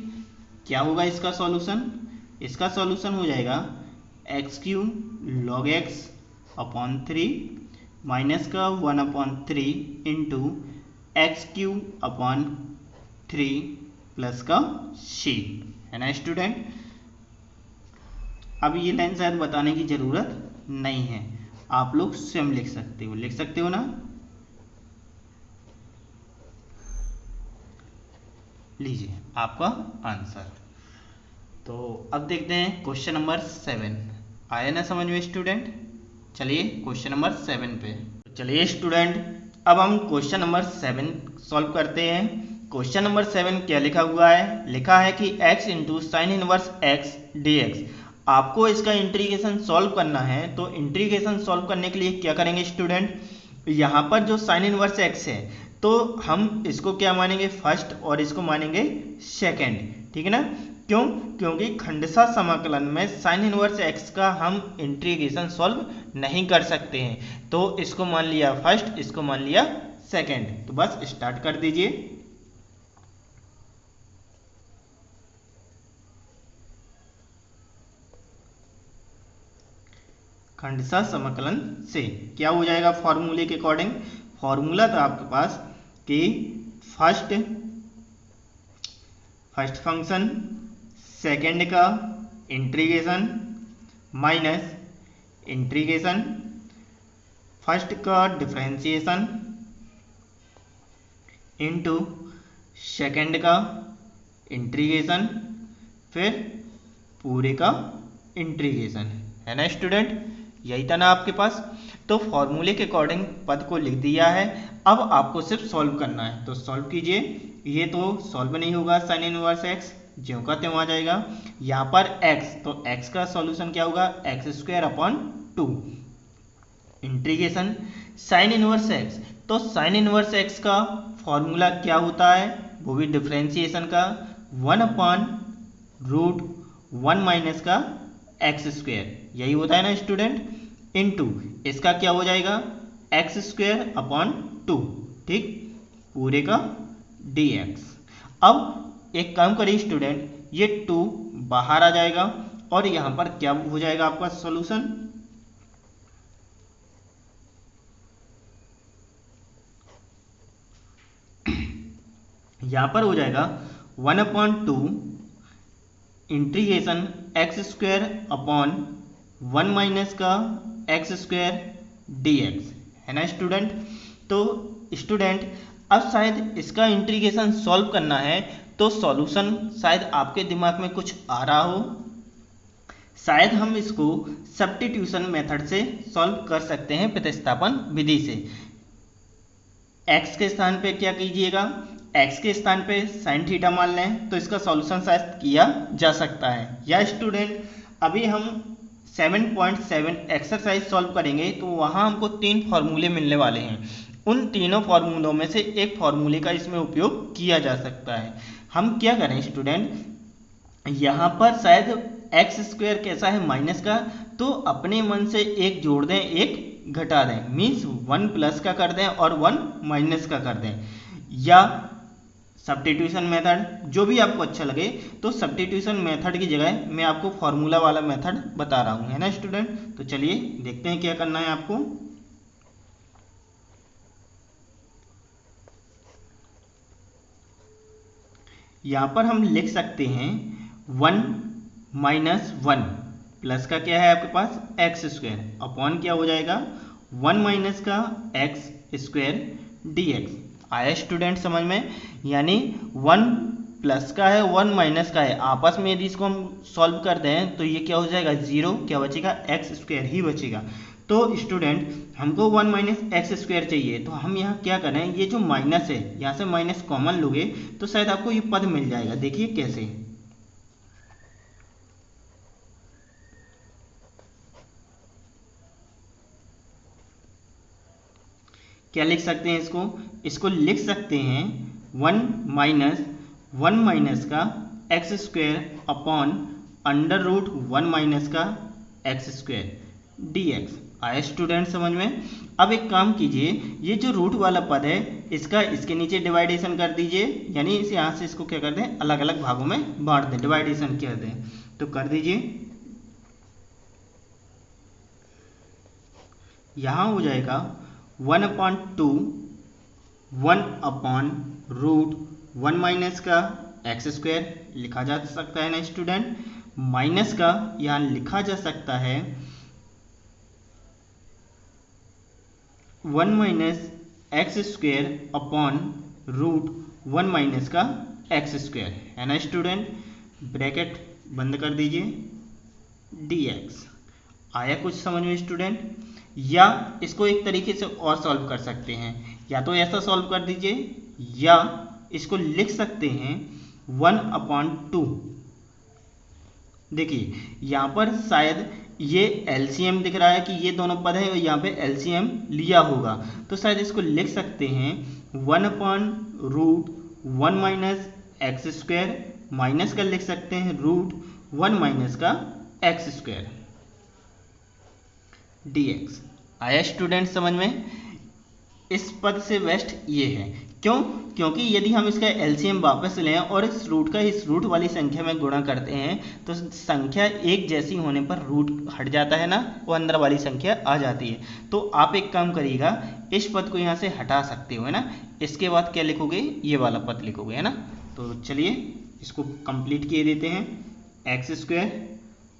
क्या होगा इसका सॉल्यूशन, इसका सॉल्यूशन हो जाएगा x³ log x upon 3 minus का 1/3 इंटू x³/3 प्लस का c, है ना स्टूडेंट। अब ये लाइन शायद बताने की जरूरत नहीं है, आप लोग स्वयं लिख सकते हो ना। लीजिए आपका आंसर। तो अब देखते हैं क्वेश्चन नंबर 7, आया ना समझ में स्टूडेंट। चलिए क्वेश्चन नंबर 7 पे। चलिए स्टूडेंट अब हम क्वेश्चन नंबर 7 सॉल्व करते हैं। क्वेश्चन नंबर 7 क्या लिखा हुआ है, लिखा है कि x into sine inverse x dx। आपको इसका इंटीग्रेशन सॉल्व करना है, तो इंटीग्रेशन सॉल्व करने के लिए क्या करेंगे स्टूडेंट, यहाँ पर जो साइन इनवर्स x है तो हम इसको क्या मानेंगे, फर्स्ट, और इसको मानेंगे सेकंड, ठीक है ना। क्यों, क्योंकि खंडशः समाकलन में साइन इनवर्स x का हम इंटीग्रेशन सॉल्व नहीं कर सकते हैं, तो इसको मान लिया फर्स्ट, इसको मान लिया सेकंड। तो बस स्टार्ट कर दीजिए। खंडशः समाकलन से क्या हो जाएगा, फॉर्मूले के अकॉर्डिंग, फॉर्मूला था आपके पास कि फर्स्ट फंक्शन सेकंड का इंटीग्रेशन माइनस इंटीग्रेशन फर्स्ट का डिफरेंशिएशन इनटू सेकंड का इंटीग्रेशन फिर पूरे का इंटीग्रेशन, है ना स्टूडेंट। यही था ना आपके पास। तो फॉर्मूले के अकॉर्डिंग पद को लिख दिया है, अब आपको सिर्फ सॉल्व करना है, तो सॉल्व कीजिए। ये तो सॉल्व नहीं होगा, साइन इनवर्स x ज्यों का त्यों आ जाएगा। यहाँ पर x, तो x का सॉल्यूशन क्या होगा, x² upon 2 integration sine inverse x, तो साइन इनवर्स एक्स का फॉर्मूला क्या होता है, वो भी डिफ्रेंसिएशन का 1/√1 माइनस का एक्स स्क्वायर, यही होता है ना स्टूडेंट, इनटू इसका क्या हो जाएगा x²/2, ठीक, पूरे का dx। अब एक काम करिए स्टूडेंट, ये 2 बाहर आ जाएगा और यहाँ पर क्या हो जाएगा आपका सॉल्यूशन, यहाँ पर हो जाएगा 1/2 इंटीग्रेशन x²/1 माइनस का x² dx, है ना स्टूडेंट। तो स्टूडेंट अब शायद इसका इंटीग्रेशन सॉल्व करना है, तो सॉल्यूशन शायद आपके दिमाग में कुछ आ रहा हो, शायद हम इसको सब्स्टिट्यूशन मेथड से सॉल्व कर सकते हैं, प्रतिस्थापन विधि से। x के स्थान पे क्या कीजिएगा, x के स्थान पे साइन थीटा मान लें, तो इसका सॉल्यूशन शायद किया जा सकता है। या स्टूडेंट अभी हम 7.7 एक्सरसाइज सॉल्व करेंगे, तो वहाँ हमको 3 फॉर्मूले मिलने वाले हैं, उन तीनों फार्मूलों में से एक फार्मूले का इसमें उपयोग किया जा सकता है। हम क्या करें स्टूडेंट, यहाँ पर शायद x² कैसा है माइनस का, तो अपने मन से एक जोड़ दें एक घटा दें, मीन्स 1 प्लस का कर दें और 1 माइनस का कर दें, या सब्स्टिट्यूशन मेथड, जो भी आपको अच्छा लगे। तो सब्स्टिट्यूशन मेथड की जगह मैं आपको फॉर्मूला वाला मेथड बता रहा हूँ, है ना स्टूडेंट। तो चलिए देखते हैं क्या करना है आपको। यहाँ पर हम लिख सकते हैं 1 माइनस 1 प्लस का क्या है आपके पास x² अपॉन क्या हो जाएगा 1 माइनस का x² dx। आया स्टूडेंट समझ में, यानी 1 प्लस का है 1 माइनस का है, आपस में यदि इसको हम सॉल्व कर दें तो ये क्या हो जाएगा 0, क्या बचेगा x² ही बचेगा। तो स्टूडेंट हमको 1 माइनस x² चाहिए, तो हम यहाँ क्या करें, ये जो माइनस है यहाँ से माइनस कॉमन लोगे तो शायद आपको ये पद मिल जाएगा। देखिए कैसे, क्या लिख सकते हैं इसको लिख सकते हैं 1 माइनस का x² अपॉन √1 माइनस का x² dx। आया स्टूडेंट समझ में। अब एक काम कीजिए, ये जो रूट वाला पद है इसका इसके नीचे डिवाइडेशन कर दीजिए, यानी इस यहाँ से इसको क्या कर दें अलग अलग भागों में बांट दें, डिवाइडेशन कर दें, तो कर दीजिए। यहाँ हो जाएगा 1/2 1/√1 माइनस का x² लिखा जा सकता है ना स्टूडेंट, माइनस का यहाँ लिखा जा सकता है 1 माइनस x² अपॉन √1 माइनस का x², है ना स्टूडेंट। ब्रैकेट बंद कर दीजिए dx। आया कुछ समझ में स्टूडेंट। या इसको एक तरीके से और सॉल्व कर सकते हैं, या तो ऐसा सॉल्व कर दीजिए, या इसको लिख सकते हैं 1/2। देखिए यहाँ पर शायद ये एलसीएम दिख रहा है कि ये दोनों पद हैं, यहाँ पे एलसीएम लिया होगा, तो शायद इसको लिख सकते हैं 1/√1 माइनस x² माइनस का लिख सकते हैं √1 माइनस का x² dx। आया स्टूडेंट समझ में। इस पद से बेस्ट ये है, क्यों, क्योंकि यदि हम इसका एलसीएम वापस लें और इस रूट का इस रूट वाली संख्या में गुणा करते हैं तो संख्या एक जैसी होने पर रूट हट जाता है ना, वो अंदर वाली संख्या आ जाती है। तो आप एक काम करिएगा, इस पद को यहाँ से हटा सकते हो, है ना, इसके बाद क्या लिखोगे ये वाला पद लिखोगे, है ना। तो चलिए इसको कंप्लीट किए देते हैं, x²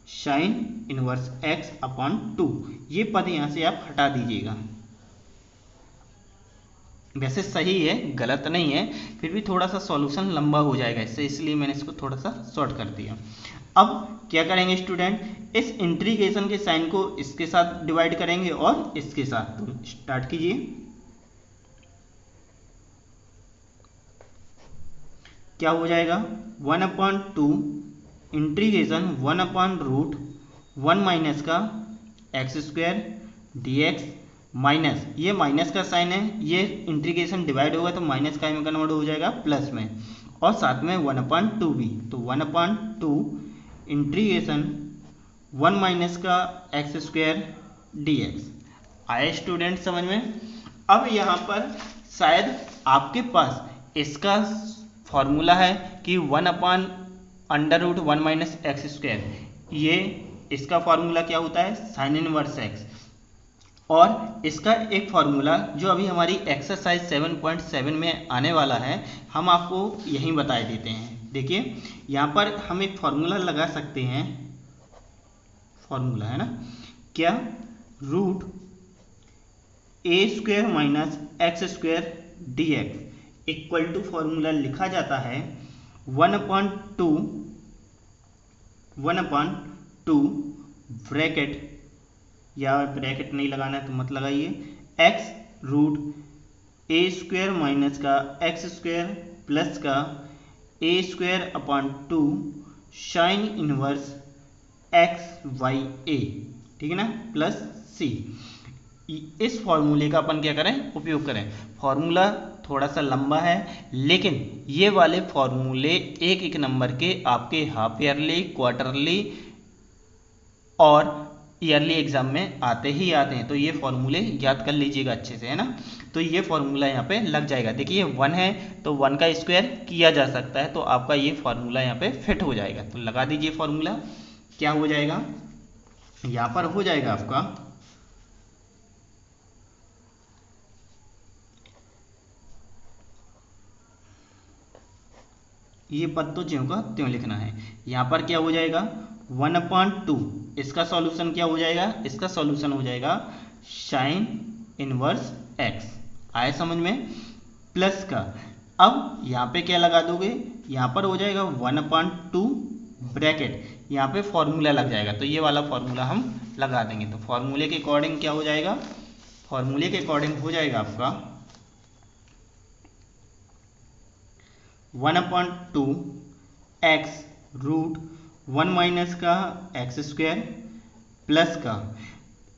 साइन इनवर्स x/2, ये पद यहाँ से आप हटा दीजिएगा। वैसे सही है, गलत नहीं है, फिर भी थोड़ा सा सॉल्यूशन लंबा हो जाएगा इससे, इसलिए मैंने इसको थोड़ा सा शॉर्ट कर दिया। अब क्या करेंगे स्टूडेंट, इस इंटीग्रेशन के साइन को इसके साथ डिवाइड करेंगे और इसके साथ। तो स्टार्ट कीजिए। क्या हो जाएगा 1/2 इंटीग्रेशन 1/√1 माइनस का x² dx माइनस, ये माइनस का साइन है, ये इंटीग्रेशन डिवाइड होगा तो माइनस का में कन्वर्ट हो जाएगा प्लस में, और साथ में 1/2 भी, तो 1/2 इंटीग्रेशन 1 माइनस का एक्स स्क्वायर dx। आया स्टूडेंट समझ में? अब यहाँ पर शायद आपके पास इसका फॉर्मूला है कि 1/√1 माइनस एक्स स्क्वायर, ये इसका फॉर्मूला क्या होता है, साइन इनवर्स एक्स। और इसका एक फॉर्मूला जो अभी हमारी एक्सरसाइज 7.7 में आने वाला है, हम आपको यहीं बता देते हैं। देखिए यहाँ पर हम एक फॉर्मूला लगा सकते हैं, फॉर्मूला है ना क्या, √a² minus x square dx equal to formula लिखा जाता है 1/2 ब्रैकेट, या ब्रैकेट नहीं लगाना है तो मत लगाइए, x√a² माइनस का एक्स स्क्वायर प्लस का a²/2 साइन इनवर्स x/a, ठीक है ना, प्लस c। इस फॉर्मूले का अपन क्या करें, उपयोग करें। फॉर्मूला थोड़ा सा लंबा है, लेकिन ये वाले फॉर्मूले एक एक नंबर के आपके हाफ ईयरली, क्वार्टरली और ईयरली एग्जाम में आते ही आते हैं, तो ये फॉर्मूले याद कर लीजिएगा अच्छे से, है ना। तो ये फॉर्मूला यहाँ पे लग जाएगा। देखिए 1 है तो 1 का स्क्वायर किया जा सकता है, तो आपका ये फॉर्मूला यहाँ पे फिट हो जाएगा। तो लगा दीजिए फॉर्मूला, क्या हो जाएगा, यहाँ पर हो जाएगा आपका ये पद तो ज्यों का त्यों लिखना है। यहाँ पर क्या हो जाएगा 1/2, इसका सॉल्यूशन क्या हो जाएगा, इसका सॉल्यूशन हो जाएगा साइन इनवर्स एक्स। आए समझ में? प्लस का, अब यहाँ पे क्या लगा दोगे, यहाँ पर हो जाएगा 1/2 ब्रैकेट, यहाँ पे फॉर्मूला लग जाएगा, तो ये वाला फॉर्मूला हम लगा देंगे। तो फॉर्मूले के अकॉर्डिंग क्या हो जाएगा, फॉर्मूले के अकॉर्डिंग हो जाएगा आपका 1/2 x√1 माइनस का एक्स स्क्वायर प्लस का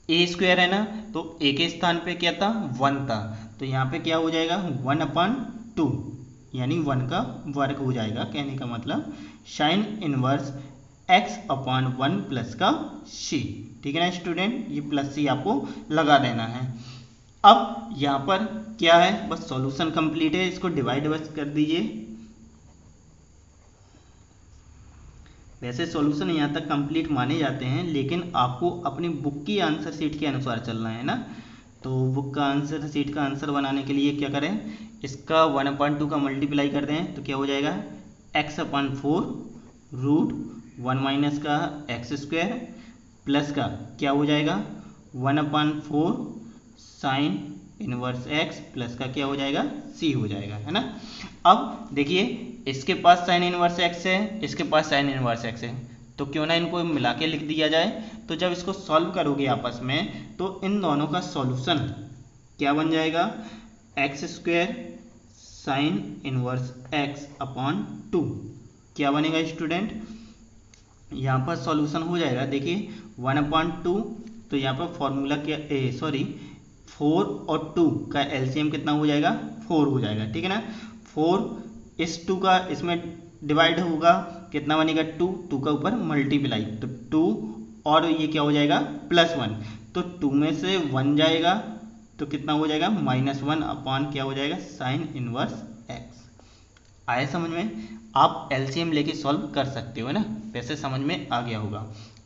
ए स्क्वायर है ना, तो ए के स्थान पे क्या था, 1 था, तो यहाँ पे क्या हो जाएगा 1/2, यानी 1 का वर्ग हो जाएगा। कहने का मतलब साइन इनवर्स x/1 प्लस का c, ठीक है ना स्टूडेंट, ये प्लस c आपको लगा देना है। अब यहाँ पर क्या है, बस सॉल्यूशन कंप्लीट है, इसको डिवाइड बस कर दीजिए। वैसे सॉल्यूशन यहाँ तक कंप्लीट माने जाते हैं, लेकिन आपको अपनी बुक की आंसर शीट के अनुसार चलना है ना। तो बुक का आंसर शीट का आंसर बनाने के लिए क्या करें, इसका 1/2 का मल्टीप्लाई कर दें तो क्या हो जाएगा x/4√1 माइनस का एक्स स्क्वायर प्लस का क्या हो जाएगा 1/4 साइन इनवर्स x प्लस का क्या हो जाएगा c हो जाएगा, है ना। अब देखिए इसके पास साइन इनवर्स x है, इसके पास साइन इनवर्स x है, तो क्यों ना इनको मिला के लिख दिया जाए। तो जब इसको सॉल्व करोगे आपस में तो इन दोनों का सॉल्यूशन क्या बन जाएगा, x² साइन इनवर्स x/2 क्या बनेगा स्टूडेंट, यहाँ पर सॉल्यूशन हो जाएगा। देखिए 1/2, तो यहाँ पर फॉर्मूला क्या 4 और 2 का एलसीएम कितना हो जाएगा, 4 हो जाएगा, ठीक है ना। 4 इस 2 का इसमें डिवाइड होगा, कितना बनेगा 2 का ऊपर मल्टीप्लाई, तो 2 और ये क्या हो जाएगा +1, तो 2 में से 1 जाएगा तो कितना हो जाएगा -1 अपॉन क्या हो जाएगा साइन इनवर्स x। आए समझ में? आप एलसीएम लेके सॉल्व कर सकते हो ना, वैसे समझ में आ गया होगा।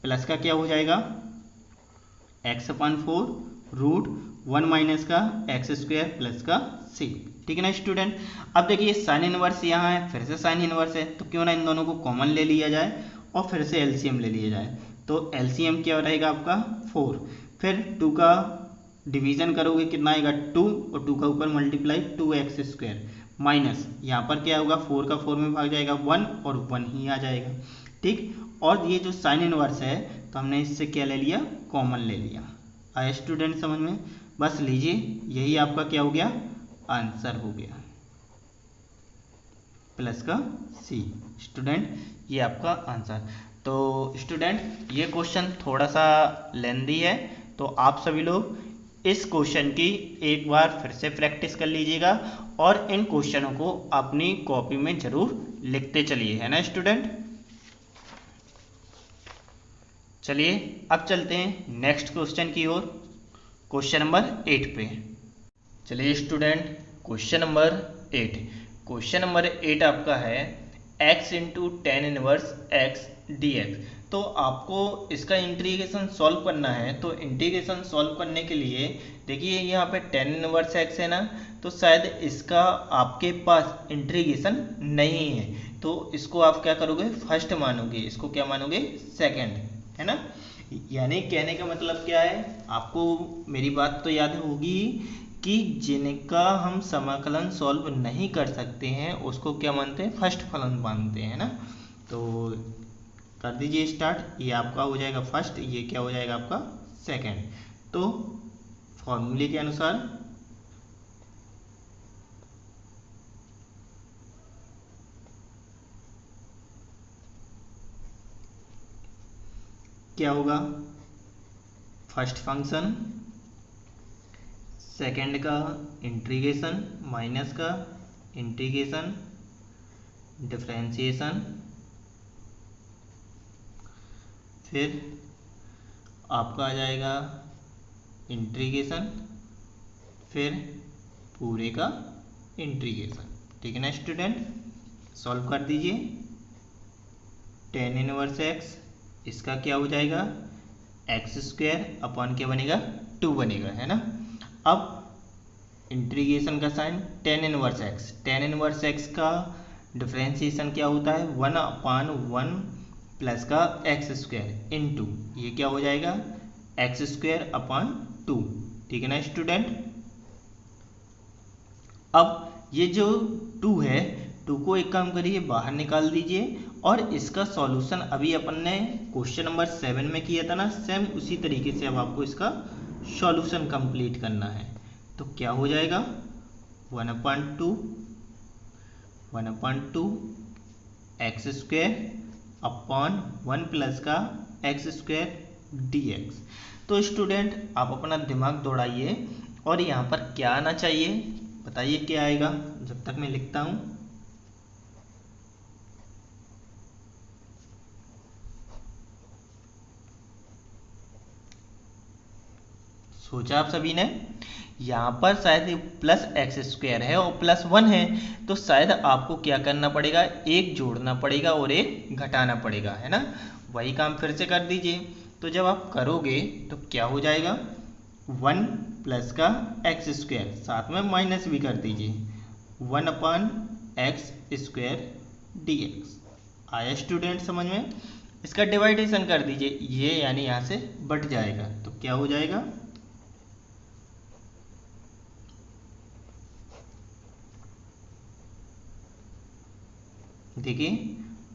प्लस का क्या हो जाएगा x/4√1 माइनस का एक्स स्क्वायर प्लस का c, ठीक है ना स्टूडेंट। अब देखिए साइन इनवर्स यहाँ है, फिर से साइन इनवर्स है, तो क्यों ना इन दोनों को कॉमन ले लिया जाए और फिर से एलसीएम ले लिया जाए। तो एलसीएम क्या रहेगा आपका 4, फिर 2 का डिवीजन करोगे कितना आएगा 2, और 2 का ऊपर मल्टीप्लाई 2x² माइनस यहाँ पर क्या होगा 4 का 4 में भाग जाएगा 1 और 1 ही आ जाएगा, ठीक। और ये जो साइन इनवर्स है तो हमने इससे क्या ले लिया, कॉमन ले लिया। आया स्टूडेंट समझ में? बस लीजिए, यही आपका क्या हो गया, आंसर हो गया प्लस का c। स्टूडेंट ये आपका आंसर। तो स्टूडेंट ये क्वेश्चन थोड़ा सा लेंदी है, तो आप सभी लोग इस क्वेश्चन की एक बार फिर से प्रैक्टिस कर लीजिएगा और इन क्वेश्चनों को अपनी कॉपी में जरूर लिखते चलिए, है ना स्टूडेंट। चलिए अब चलते हैं नेक्स्ट क्वेश्चन की ओर, क्वेश्चन नंबर 8 पे। चलिए student, question number 8, question number 8 आपका है x into ten inverse x D x. तो आपको इसका इंटीग्रेशन सॉल्व करना है। तो इंटीग्रेशन सॉल्व करने के लिए देखिए यहाँ पे टेन इनवर्स एक्स है ना, तो शायद इसका आपके पास इंटीग्रेशन नहीं है, तो इसको आप क्या करोगे, फर्स्ट मानोगे, इसको क्या मानोगे, सेकंड, है ना। यानी कहने का मतलब क्या है, आपको मेरी बात तो याद होगी कि जिनका हम समाकलन सॉल्व नहीं कर सकते हैं उसको क्या मानते हैं, फर्स्ट फलन मानते हैं ना। तो कर दीजिए स्टार्ट। ये आपका हो जाएगा फर्स्ट, ये क्या हो जाएगा आपका सेकंड। तो फॉर्मूले के अनुसार क्या होगा, फर्स्ट फंक्शन, सेकंड का इंटीग्रेशन माइनस का इंटीग्रेशन डिफरेंशिएशन, फिर आपका आ जाएगा इंटीग्रेशन, फिर पूरे का इंटीग्रेशन। ठीक है ना स्टूडेंट, सॉल्व कर दीजिए। टेन इनवर्स एक्स, इसका क्या हो जाएगा, एक्स स्क्वायर अपॉन क्या बनेगा, 2 बनेगा, है ना। अब इंटीग्रेशन का sign tan inverse x, tan inverse x का डिफरेंशिएशन क्या होता है, 1/1 प्लस का एक्स स्क्वायर इनटू ये क्या हो जाएगा, एक्स स्क्वायर अपॉन 2। ठीक है ना स्टूडेंट। अब ये जो 2 है, 2 को एक काम करिए बाहर निकाल दीजिए और इसका सॉल्यूशन अभी अपन ने क्वेश्चन नंबर 7 में किया था ना, सेम उसी तरीके से अब आपको इसका सॉल्यूशन कंप्लीट करना है। तो क्या हो जाएगा, 1/2 एक्स स्क्वायर अपॉन 1 प्लस का एक्स स्क्वायर डी एक्स। तो स्टूडेंट आप अपना दिमाग दौड़ाइए और यहाँ पर क्या आना चाहिए, बताइए क्या आएगा जब तक मैं लिखता हूँ। सोचा आप सभी ने, यहाँ पर शायद प्लस एक्स स्क्वायर है और प्लस 1 है, तो शायद आपको क्या करना पड़ेगा, एक जोड़ना पड़ेगा और एक घटाना पड़ेगा, है ना। वही काम फिर से कर दीजिए। तो जब आप करोगे तो क्या हो जाएगा, 1 प्लस का एक्स स्क्वायर, साथ में माइनस भी कर दीजिए, 1/एक्स स्क्वायर डी एक्स। आया स्टूडेंट समझ में। इसका डिवाइडेशन कर दीजिए, ये यानी यहाँ से बट जाएगा, तो क्या हो जाएगा, देखिए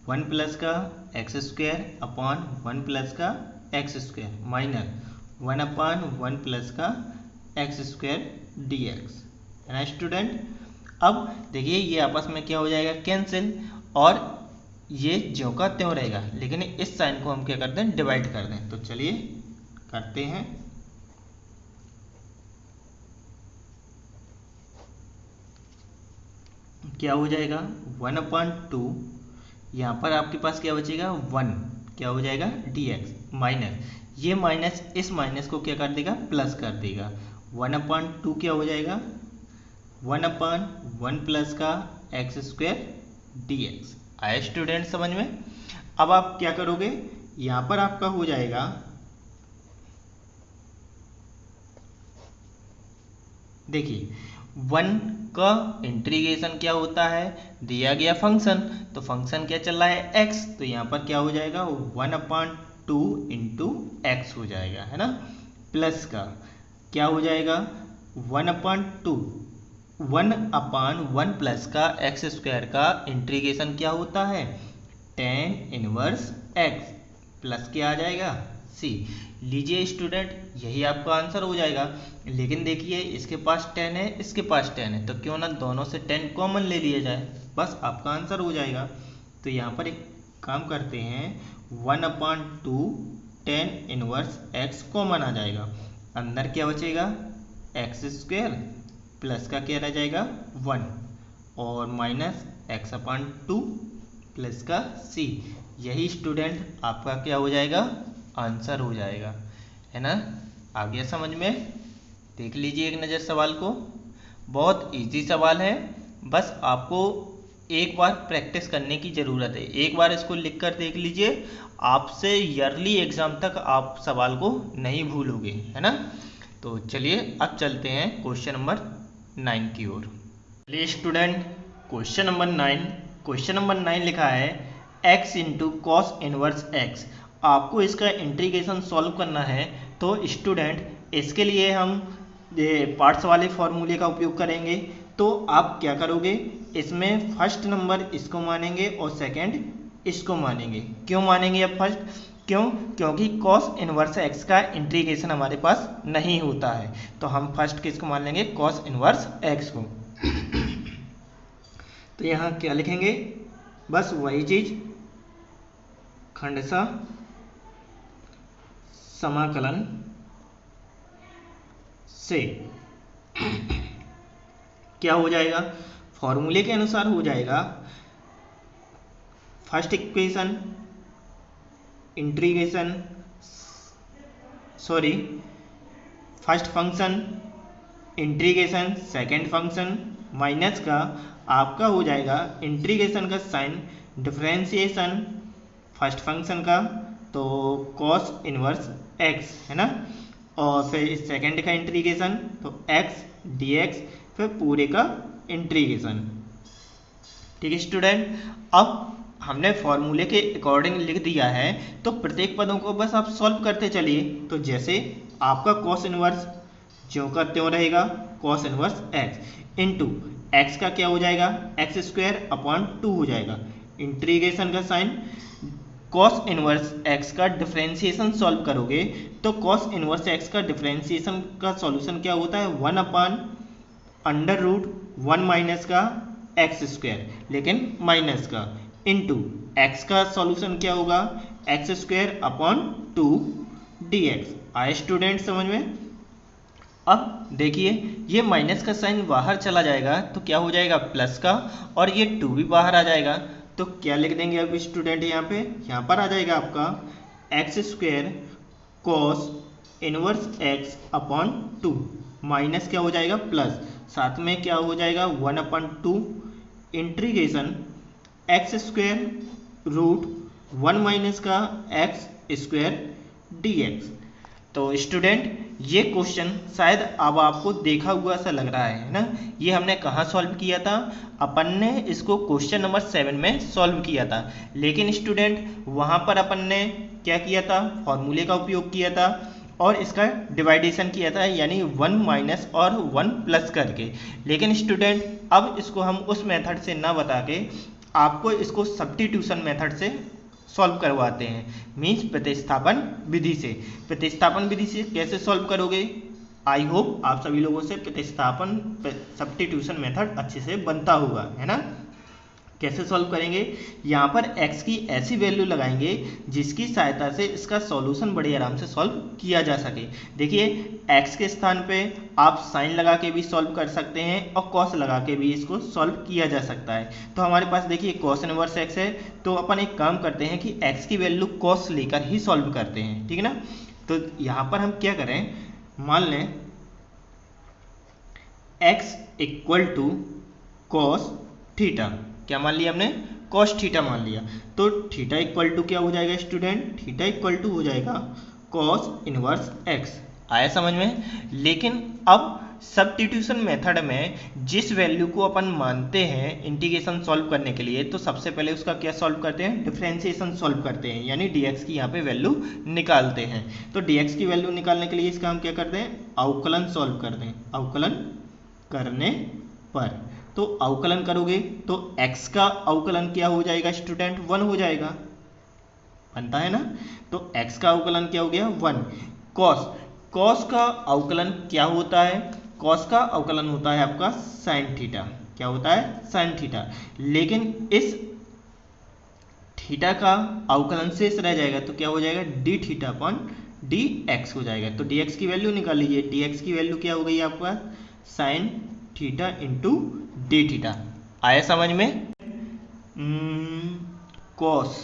1 प्लस का एक्स स्क्वायर अपॉन 1 प्लस का एक्स स्क्वायर माइनस 1/1 प्लस का एक्स स्क्वायर डी एक्स, है ना स्टूडेंट। अब देखिए ये आपस में क्या हो जाएगा, कैंसिल, और ये ज्यों का त्यों रहेगा, लेकिन इस साइन को हम क्या करते हैं, डिवाइड कर दें। तो चलिए करते हैं। क्या हो जाएगा, 1/2, यहाँ पर आपके पास क्या बचेगा, 1, क्या हो जाएगा, dx माइनस, ये माइनस इस माइनस को क्या कर देगा, प्लस कर देगा, 1/2 क्या हो जाएगा, 1/1 प्लस का एक्स स्क्वायर dx। आया स्टूडेंट समझ में। अब आप क्या करोगे, यहाँ पर आपका हो जाएगा, देखिए 1 का इंटीग्रेशन क्या होता है, दिया गया फंक्शन, तो फंक्शन क्या चल रहा है, x, तो यहाँ पर क्या हो जाएगा, 1/2 इंटू एक्स हो जाएगा, है ना, प्लस का क्या हो जाएगा, 1/1 प्लस का एक्स स्क्वायर का इंटीग्रेशन क्या होता है, tan इनवर्स x, प्लस क्या आ जाएगा, c। लीजिए स्टूडेंट, यही आपका आंसर हो जाएगा। लेकिन देखिए इसके पास 10 है, इसके पास 10 है, तो क्यों ना दोनों से 10 कॉमन ले लिया जाए, बस आपका आंसर हो जाएगा। तो यहाँ पर एक काम करते हैं, 1/2 tan इनवर्स x कॉमन आ जाएगा, अंदर क्या बचेगा, एक्स स्क्वायर प्लस का क्या रह जाएगा 1 और माइनस एक्स अपॉन 2 प्लस का c। यही स्टूडेंट आपका क्या हो जाएगा आंसर हो जाएगा, है ना। आ गया समझ में। देख लीजिए एक नज़र सवाल को, बहुत इजी सवाल है, बस आपको एक बार प्रैक्टिस करने की ज़रूरत है। एक बार इसको लिख कर देख लीजिए, आपसे ईयरली एग्ज़ाम तक आप सवाल को नहीं भूलोगे, है ना। तो चलिए अब चलते हैं क्वेश्चन नंबर 9 की ओर। चलिए student question number 9, question number 9 लिखा है x into cos inverse x। आपको इसका इंटीग्रेशन सॉल्व करना है। तो स्टूडेंट इसके लिए हम पार्ट्स वाले फॉर्मूले का उपयोग करेंगे। तो आप क्या करोगे, इसमें फर्स्ट नंबर इसको मानेंगे और सेकंड इसको मानेंगे। क्यों मानेंगे अब फर्स्ट, क्योंकि कॉस इनवर्स x का इंटीग्रेशन हमारे पास नहीं होता है। तो हम फर्स्ट किसको मान लेंगे, कॉस इनवर्स x को। तो यहाँ क्या लिखेंगे, बस वही चीज, खंडशः समाकलन से क्या हो जाएगा, फॉर्मूले के अनुसार हो जाएगा। First equation integration, sorry first function integration second function minus का आपका हो जाएगा इंटीग्रेशन का साइन डिफरेंशिएशन फर्स्ट फंक्शन का, तो कॉस इनवर्स x, है ना। और फिर इस सेकंड का इंटीग्रेशन तो x dx, फिर पूरे का इंटीग्रेशन। ठीक है स्टूडेंट, अब हमने फॉर्मूले के अकॉर्डिंग लिख दिया है, तो प्रत्येक पदों को बस आप सॉल्व करते चलिए। तो जैसे आपका कॉस इनवर्स ज्यों का त्यों रहेगा, cos inverse x into x का क्या हो जाएगा, एक्स स्क्वायर अपॉन 2 हो जाएगा। इंटीग्रेशन का साइन, कॉस इनवर्स x का डिफरेंशिएशन सॉल्व करोगे तो कॉस इनवर्स x का डिफरेंशिएशन का सॉल्यूशन क्या होता है, 1 अपॉन अंडर रूट 1 माइनस का एक्स स्क्वायर, लेकिन माइनस का, इंटू एक्स का सॉल्यूशन क्या होगा, एक्स स्क्वायर अपॉन 2 dx। आए स्टूडेंट समझ में। अब देखिए ये माइनस का साइन बाहर चला जाएगा तो क्या हो जाएगा प्लस का, और ये 2 भी बाहर आ जाएगा तो क्या लिख देंगे अब स्टूडेंट, यहाँ पर आ जाएगा आपका x square cos inverse x upon 2 minus क्या हो जाएगा प्लस, साथ में क्या हो जाएगा 1 upon 2 integration x square root 1 minus का एक्स स्क्वायर dx। तो स्टूडेंट ये क्वेश्चन शायद अब आपको देखा हुआ सा लग रहा है ना। ये हमने कहाँ सॉल्व किया था, अपन ने इसको क्वेश्चन नंबर 7 में सॉल्व किया था। लेकिन स्टूडेंट वहाँ पर अपन ने क्या किया था, फॉर्मूले का उपयोग किया था और इसका डिवाइडेशन किया था, यानी 1 माइनस और 1 प्लस करके। लेकिन स्टूडेंट अब इसको हम उस मेथड से ना बता के आपको इसको सब्स्टिट्यूशन मेथड से सॉल्व करवाते हैं, मीन्स प्रतिस्थापन विधि से। प्रतिस्थापन विधि से कैसे सॉल्व करोगे, आई होप आप सभी लोगों से प्रतिस्थापन सब्स्टिट्यूशन मेथड अच्छे से बनता होगा, है ना। कैसे सॉल्व करेंगे, यहाँ पर x की ऐसी वैल्यू लगाएंगे जिसकी सहायता से इसका सॉल्यूशन बड़े आराम से सॉल्व किया जा सके। देखिए x के स्थान पे आप साइन लगा के भी सॉल्व कर सकते हैं और कॉस लगा के भी इसको सॉल्व किया जा सकता है। तो हमारे पास देखिए कॉस इनवर्स x है, तो अपन एक काम करते हैं कि x की वैल्यू कॉस लेकर ही सॉल्व करते हैं, ठीक है ना। तो यहाँ पर हम क्या करें, मान लें x equal to cos theta, क्या मान लिया हमने, कॉस थीटा मान लिया। तो थीटा इक्वल टू क्या हो जाएगा स्टूडेंट, थीटा इक्वल टू हो जाएगा कॉस इनवर्स एक्स। आया समझ में। लेकिन अब सब्स्टिट्यूशन मेथड में जिस वैल्यू को अपन मानते हैं इंटीग्रेशन सॉल्व करने के लिए, तो सबसे पहले उसका क्या सॉल्व करते हैं, डिफरेंशिएशन सॉल्व करते हैं, यानी dx की यहाँ पे वैल्यू निकालते हैं। तो dx की वैल्यू निकालने के लिए इसका हम क्या करते हैं, अवकलन सॉल्व करते हैं। अवकलन करने पर तो अवकलन करोगे तो x का अवकलन क्या हो जाएगा स्टूडेंट, 1 हो जाएगा, बनता है ना। तो x का अवकलन क्या हो गया 1। कॉस का अवकलन क्या होता है, कॉस का अवकलन होता है आपका साइन थीटा, क्या होता है साइन थीटा। लेकिन इस थीटा का अवकलन शेष रह जाएगा तो क्या हो जाएगा D theta upon D x हो जाएगा। तो डी एक्स की वैल्यू निकाल लीजिए। डी एक्स की वैल्यू क्या हो गई आपका, sine theta into D theta. आया समझ में? कॉस,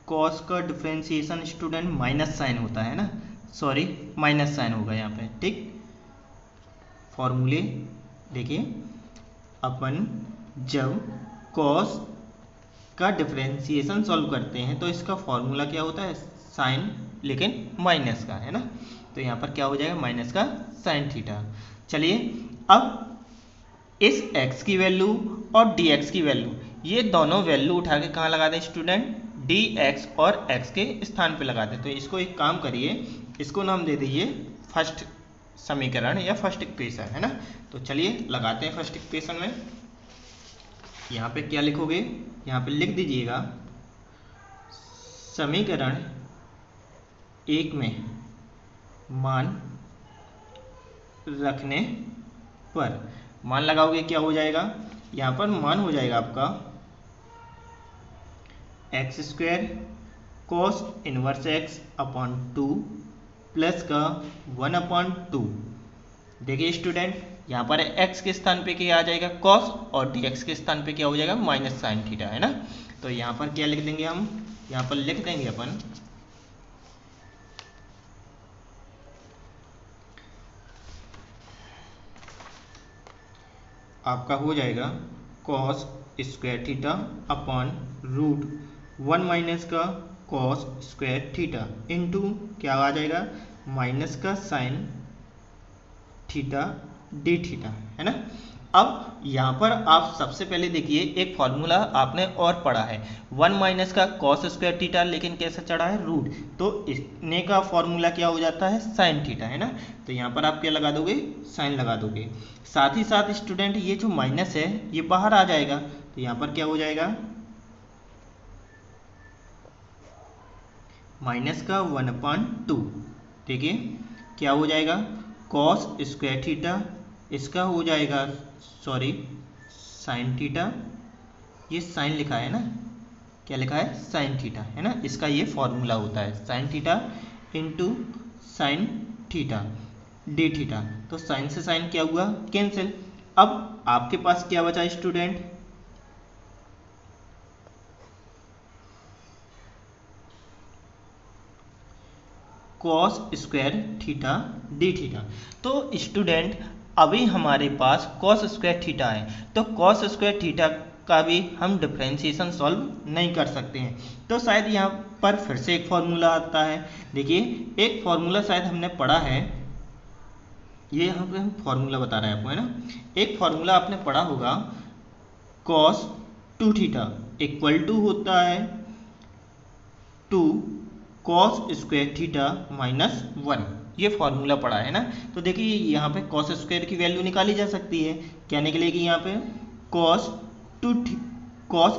कॉस का डिफ्रेंसिएशन स्टूडेंट माइनस साइन होता है ना, सॉरी माइनस साइन होगा यहाँ पे, ठीक। फॉर्मूले देखिए, अपन जब कॉस का डिफरेंशिएशन सॉल्व करते हैं तो इसका फॉर्मूला क्या होता है, साइन, लेकिन माइनस का है ना। तो यहाँ पर क्या हो जाएगा, माइनस का साइन थीटा। चलिए अब इस x की वैल्यू और dx की वैल्यू, ये दोनों वैल्यू उठा के कहाँ लगा दें स्टूडेंट, dx और x के स्थान पे लगा दें। तो इसको एक काम करिए, इसको नाम दे दीजिए फर्स्ट समीकरण या फर्स्ट इक्वेशन, है ना। तो चलिए लगाते हैं फर्स्ट इक्वेशन में। यहाँ पे क्या लिखोगे, यहाँ पे लिख दीजिएगा समीकरण एक में मान रखने पर, मान लगाओगे क्या हो जाएगा, यहाँ पर मान हो जाएगा आपका x square cos inverse x upon 2 plus का 1/2। देखिए स्टूडेंट, यहाँ पर x के स्थान पे क्या आ जाएगा, cos, और dx के स्थान पे क्या हो जाएगा, माइनस साइन थीटा, है ना। तो यहाँ पर क्या लिख देंगे हम, यहाँ पर लिख देंगे अपन आपका हो जाएगा cos square theta upon √1 minus का cos स्क्वायर थीटा इंटू क्या आ जाएगा, माइनस का साइन थीटा डी थीटा, है ना। अब यहाँ पर आप सबसे पहले देखिए एक फॉर्मूला आपने और पढ़ा है, 1 माइनस का कॉस स्क्वायर थीटा, लेकिन कैसे चढ़ा है, रूट। तो इसने का फॉर्मूला क्या हो जाता है, साइन थीटा, है ना। तो यहाँ पर आप क्या लगा दोगे, साइन लगा दोगे। साथ ही साथ स्टूडेंट ये जो माइनस है ये बाहर आ जाएगा, तो यहाँ पर क्या हो जाएगा, माइनस का 1/2। देखिए क्या हो जाएगा, कॉस स्क्वायर थीटा, इसका हो जाएगा सॉरी साइन थीटा, ये साइन लिखा है ना, क्या लिखा है, साइन थीटा, है ना। इसका ये फॉर्मूला होता है sine theta into sine theta D theta. तो साइन से साइन क्या हुआ, कैंसिल। अब आपके पास क्या बचा student, cos square theta D theta. तो स्टूडेंट अभी हमारे पास कॉस स्क्वायर थीटा है, तो कॉस स्क्वायर थीटा का भी हम डिफरेंशिएशन सॉल्व नहीं कर सकते हैं। तो शायद यहाँ पर फिर से एक फॉर्मूला आता है। देखिए एक फॉर्मूला शायद हमने पढ़ा है, ये यहाँ पे हम फॉर्मूला बता रहे हैं आपको, है ना। एक फॉर्मूला आपने पढ़ा होगा, कॉस 2 थीटा इक्वल टू होता है 2 कॉस स्क्वायर थीटा माइनस 1, ये फॉर्मूला पड़ा है ना। तो देखिए यहाँ पे कॉस स्क्वायर की वैल्यू निकाली जा सकती है, क्या निकलेगी यहाँ पे, कॉस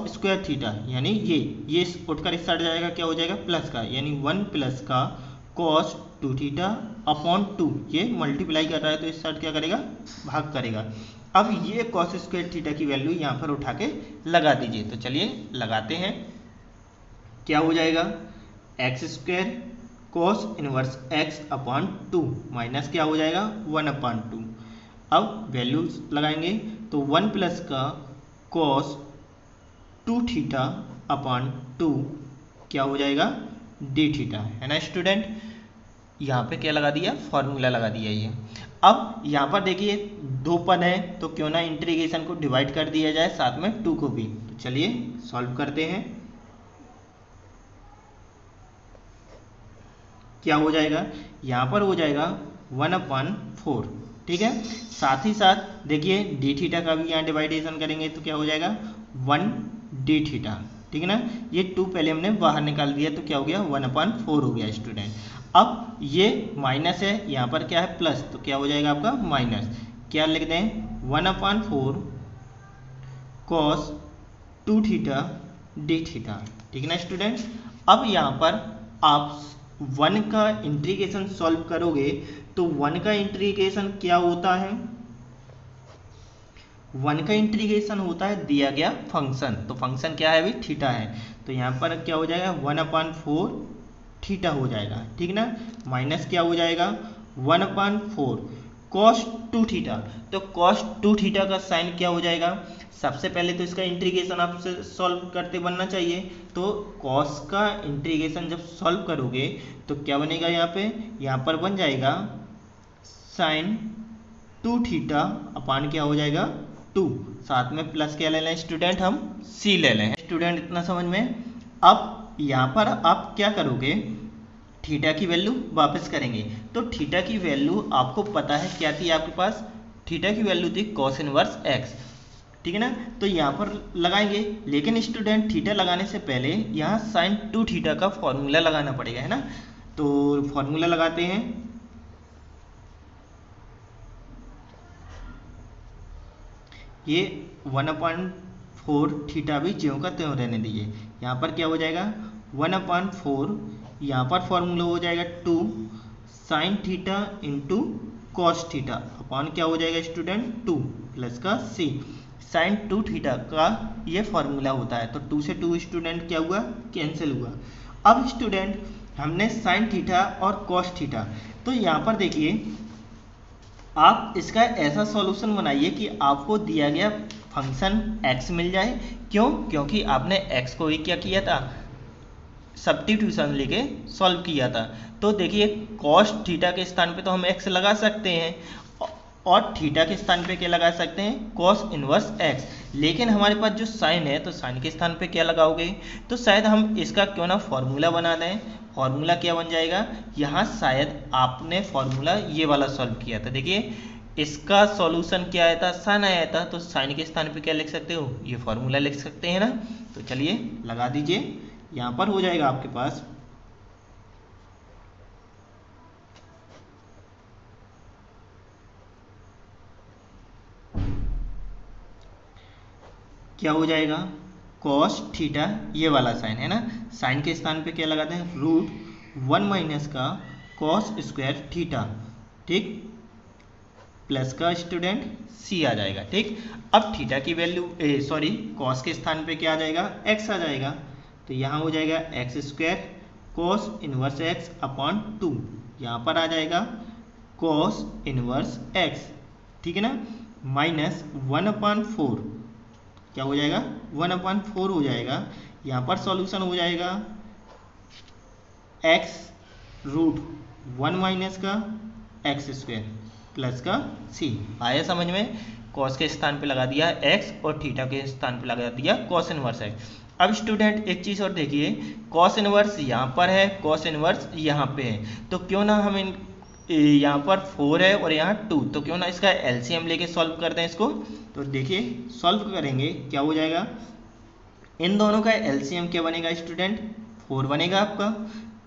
स्क्वायर थीटा, यानी ये उठकर इस साइड जाएगा, क्या हो जाएगा, प्लस का, यानी 1 प्लस का कॉस 2 थीटा अपॉन 2, ये मल्टीप्लाई कर रहा है तो इस साइड क्या करेगा, भाग करेगा। अब ये कॉस स्क्वायर थीटा की वैल्यू यहाँ पर उठा के लगा दीजिए। तो चलिए लगाते हैं, क्या हो जाएगा, x square cos inverse x upon 2 minus क्या हो जाएगा, 1/2। अब वैल्यूज लगाएंगे तो 1 प्लस का कॉस 2 थीटा अपॉन 2 क्या हो जाएगा, डी थीटा, है ना स्टूडेंट। यहाँ पे क्या लगा दिया, फॉर्मूला लगा दिया ये। अब यहाँ पर देखिए 2 पद है, तो क्यों ना इंटीग्रेशन को डिवाइड कर दिया जाए, साथ में 2 को भी। तो चलिए सॉल्व करते हैं, क्या हो जाएगा, यहाँ पर हो जाएगा 1/4, ठीक है। साथ ही साथ देखिए डी थीटा का भी यहाँ डिवाइडेशन करेंगे तो क्या हो जाएगा, 1 डी थीटा, ठीक है ना। ये 2 पहले हमने बाहर निकाल दिया तो क्या हो गया, 1/4 हो गया स्टूडेंट। अब ये माइनस है, यहाँ पर क्या है, प्लस, तो क्या हो जाएगा आपका माइनस, क्या लिख दें, 1/4 कॉस 2 थीटा डी थीटा, ठीक है ना स्टूडेंट। अब यहाँ पर आप 1 का इंटीग्रेशन सॉल्व करोगे तो 1 का इंटीग्रेशन क्या होता है, 1 का इंटीग्रेशन होता है दिया गया फंक्शन, तो फंक्शन क्या है अभी, थीटा है। तो यहाँ पर क्या हो जाएगा, 1/4 थीटा हो जाएगा, ठीक ना। माइनस क्या हो जाएगा 1/4 कॉस 2 थीटा। तो कॉस 2 थीटा का साइन क्या हो जाएगा, सबसे पहले तो इसका इंटीग्रेशन आपसे सॉल्व करते बनना चाहिए। तो कॉस का इंटीग्रेशन जब सॉल्व करोगे तो क्या बनेगा, यहाँ पर बन जाएगा साइन 2 थीटा अपान क्या हो जाएगा 2, साथ में प्लस क्या ले लें स्टूडेंट, हम सी ले लें। स्टूडेंट इतना समझ में। अब यहाँ पर आप क्या करोगे, थीटा की वैल्यू वापस करेंगे। तो थीटा की वैल्यू आपको पता है क्या थी आपके पास, थीटा की वैल्यू थी कॉस इनवर्स एक्स, ठीक है ना। तो यहाँ पर लगाएंगे, लेकिन स्टूडेंट थीटा लगाने से पहले यहाँ साइन 2 थीटा का फॉर्मूला लगाना पड़ेगा, है ना। तो फॉर्मूला लगाते हैं। ये 1/4 थीटा भी ज्यों का त्यों रहने दीजिए। यहाँ पर क्या हो जाएगा 1/4, यहाँ पर फॉर्मूला हो जाएगा 2 sine theta into cos theta upon क्या हो जाएगा स्टूडेंट 2 प्लस का सी। साइन 2 थीटा का ये फॉर्मूला होता है। तो 2 से 2 स्टूडेंट क्या हुआ, कैंसिल हुआ। अब स्टूडेंट हमने साइन थीटा और कॉस थीटा, तो यहाँ पर देखिए आप इसका ऐसा सॉल्यूशन बनाइए कि आपको दिया गया फंक्शन x मिल जाए। क्यों, क्योंकि आपने x को ही क्या किया था, सब्स्टिट्यूशन लेके सॉल्व किया था। तो देखिए कॉस थीटा के स्थान पे तो हम x लगा सकते हैं और थीटा के स्थान पे क्या लगा सकते हैं, कॉस इनवर्स x। लेकिन हमारे पास जो साइन है तो साइन के स्थान पे क्या लगाओगे, तो शायद हम इसका क्यों ना फॉर्मूला बना दें। फॉर्मूला क्या बन जाएगा, यहाँ शायद आपने फॉर्मूला ये वाला सॉल्व किया था। देखिए इसका सॉल्यूशन क्या आया था, साइन आया था। तो साइन के स्थान पे क्या लिख सकते हो, ये फॉर्मूला लिख सकते हैं ना। तो चलिए लगा दीजिए, यहाँ पर हो जाएगा आपके पास क्या हो जाएगा कॉस थीटा, ये वाला साइन है ना। साइन के स्थान पे क्या लगाते हैं, √1 माइनस का कॉस स्क्वायर थीटा, ठीक, प्लस का स्टूडेंट सी आ जाएगा, ठीक। अब थीटा की वैल्यू सॉरी कॉस के स्थान पे क्या आ जाएगा, एक्स आ जाएगा। तो यहाँ हो जाएगा x square cos inverse x upon 2, यहाँ पर आ जाएगा कॉस इनवर्स एक्स, ठीक है ना, माइनस 1/4 क्या हो जाएगा 1/4 हो जाएगा। यहाँ पर सॉल्यूशन हो जाएगा x√1 माइनस का एक्स स्क्वायर प्लस का सी। आया समझ में, कॉस के स्थान पे लगा दिया x और थीटा के स्थान पे लगा दिया कॉस इनवर्स x। अब स्टूडेंट एक चीज़ और देखिए, कॉस इनवर्स यहाँ पर है, कॉस इनवर्स यहाँ पे है। तो क्यों ना हम यहाँ पर 4 है और यहाँ 2, तो क्यों ना इसका एलसीएम लेके सॉल्व कर दें इसको। तो देखिए सॉल्व करेंगे क्या हो जाएगा, इन दोनों का एलसीएम क्या बनेगा स्टूडेंट 4 बनेगा आपका।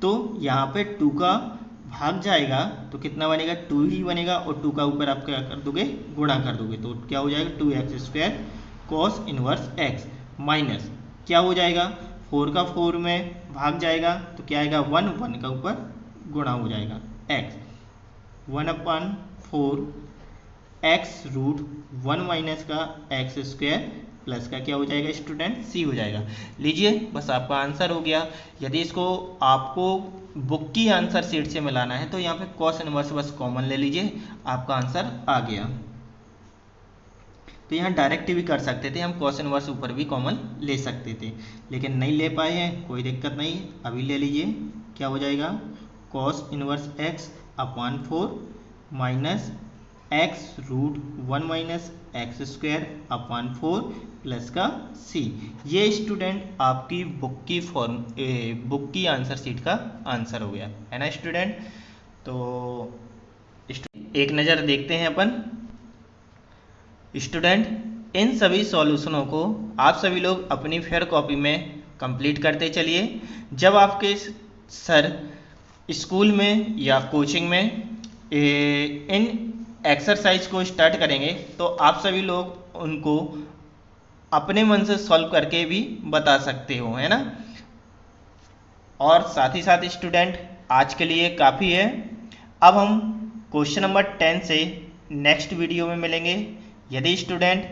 तो यहाँ पे 2 का भाग जाएगा तो कितना बनेगा 2 ही बनेगा, और 2 का ऊपर आप क्या कर दोगे, गुणा कर दोगे। तो क्या हो जाएगा 2x² cos inverse x minus क्या हो जाएगा 4 का 4 में भाग जाएगा तो क्या आएगा 1 का ऊपर गुणा हो जाएगा x 1/4 x√1 माइनस का एक्स स्क्वायर प्लस का क्या हो जाएगा स्टूडेंट सी हो जाएगा। लीजिए बस आपका आंसर हो गया। यदि इसको आपको बुक की आंसर शीट से मिलाना है तो यहाँ पे कॉस इनवर्स बस कॉमन ले लीजिए, आपका आंसर आ गया। तो यहाँ डायरेक्ट भी कर सकते थे, हम कॉस इनवर्स ऊपर भी कॉमन ले सकते थे, लेकिन नहीं ले पाए हैं, कोई दिक्कत नहीं, अभी ले लीजिए। क्या हो जाएगा cos inverse x upon 4 minus x√1 minus x square upon 4 plus का सी। ये स्टूडेंट आपकी बुक की आंसर शीट का आंसर हो गया, है ना स्टूडेंट। तो एक नज़र देखते हैं अपन स्टूडेंट, इन सभी सॉल्यूशनों को आप सभी लोग अपनी फेयर कॉपी में कंप्लीट करते चलिए। जब आपके सर स्कूल में या कोचिंग में इन एक्सरसाइज को स्टार्ट करेंगे तो आप सभी लोग उनको अपने मन से सॉल्व करके भी बता सकते हो, है ना। और साथ ही साथ स्टूडेंट आज के लिए काफ़ी है। अब हम क्वेश्चन नंबर 10 से नेक्स्ट वीडियो में मिलेंगे। यदि स्टूडेंट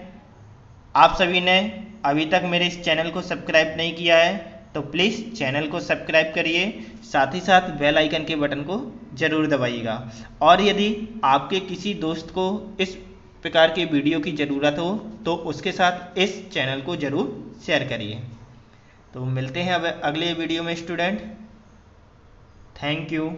आप सभी ने अभी तक मेरे इस चैनल को सब्सक्राइब नहीं किया है तो प्लीज़ चैनल को सब्सक्राइब करिए, साथ ही साथ बेल आइकन के बटन को ज़रूर दबाइएगा। और यदि आपके किसी दोस्त को इस प्रकार के वीडियो की ज़रूरत हो तो उसके साथ इस चैनल को ज़रूर शेयर करिए। तो मिलते हैं अब अगले वीडियो में स्टूडेंट। Thank you.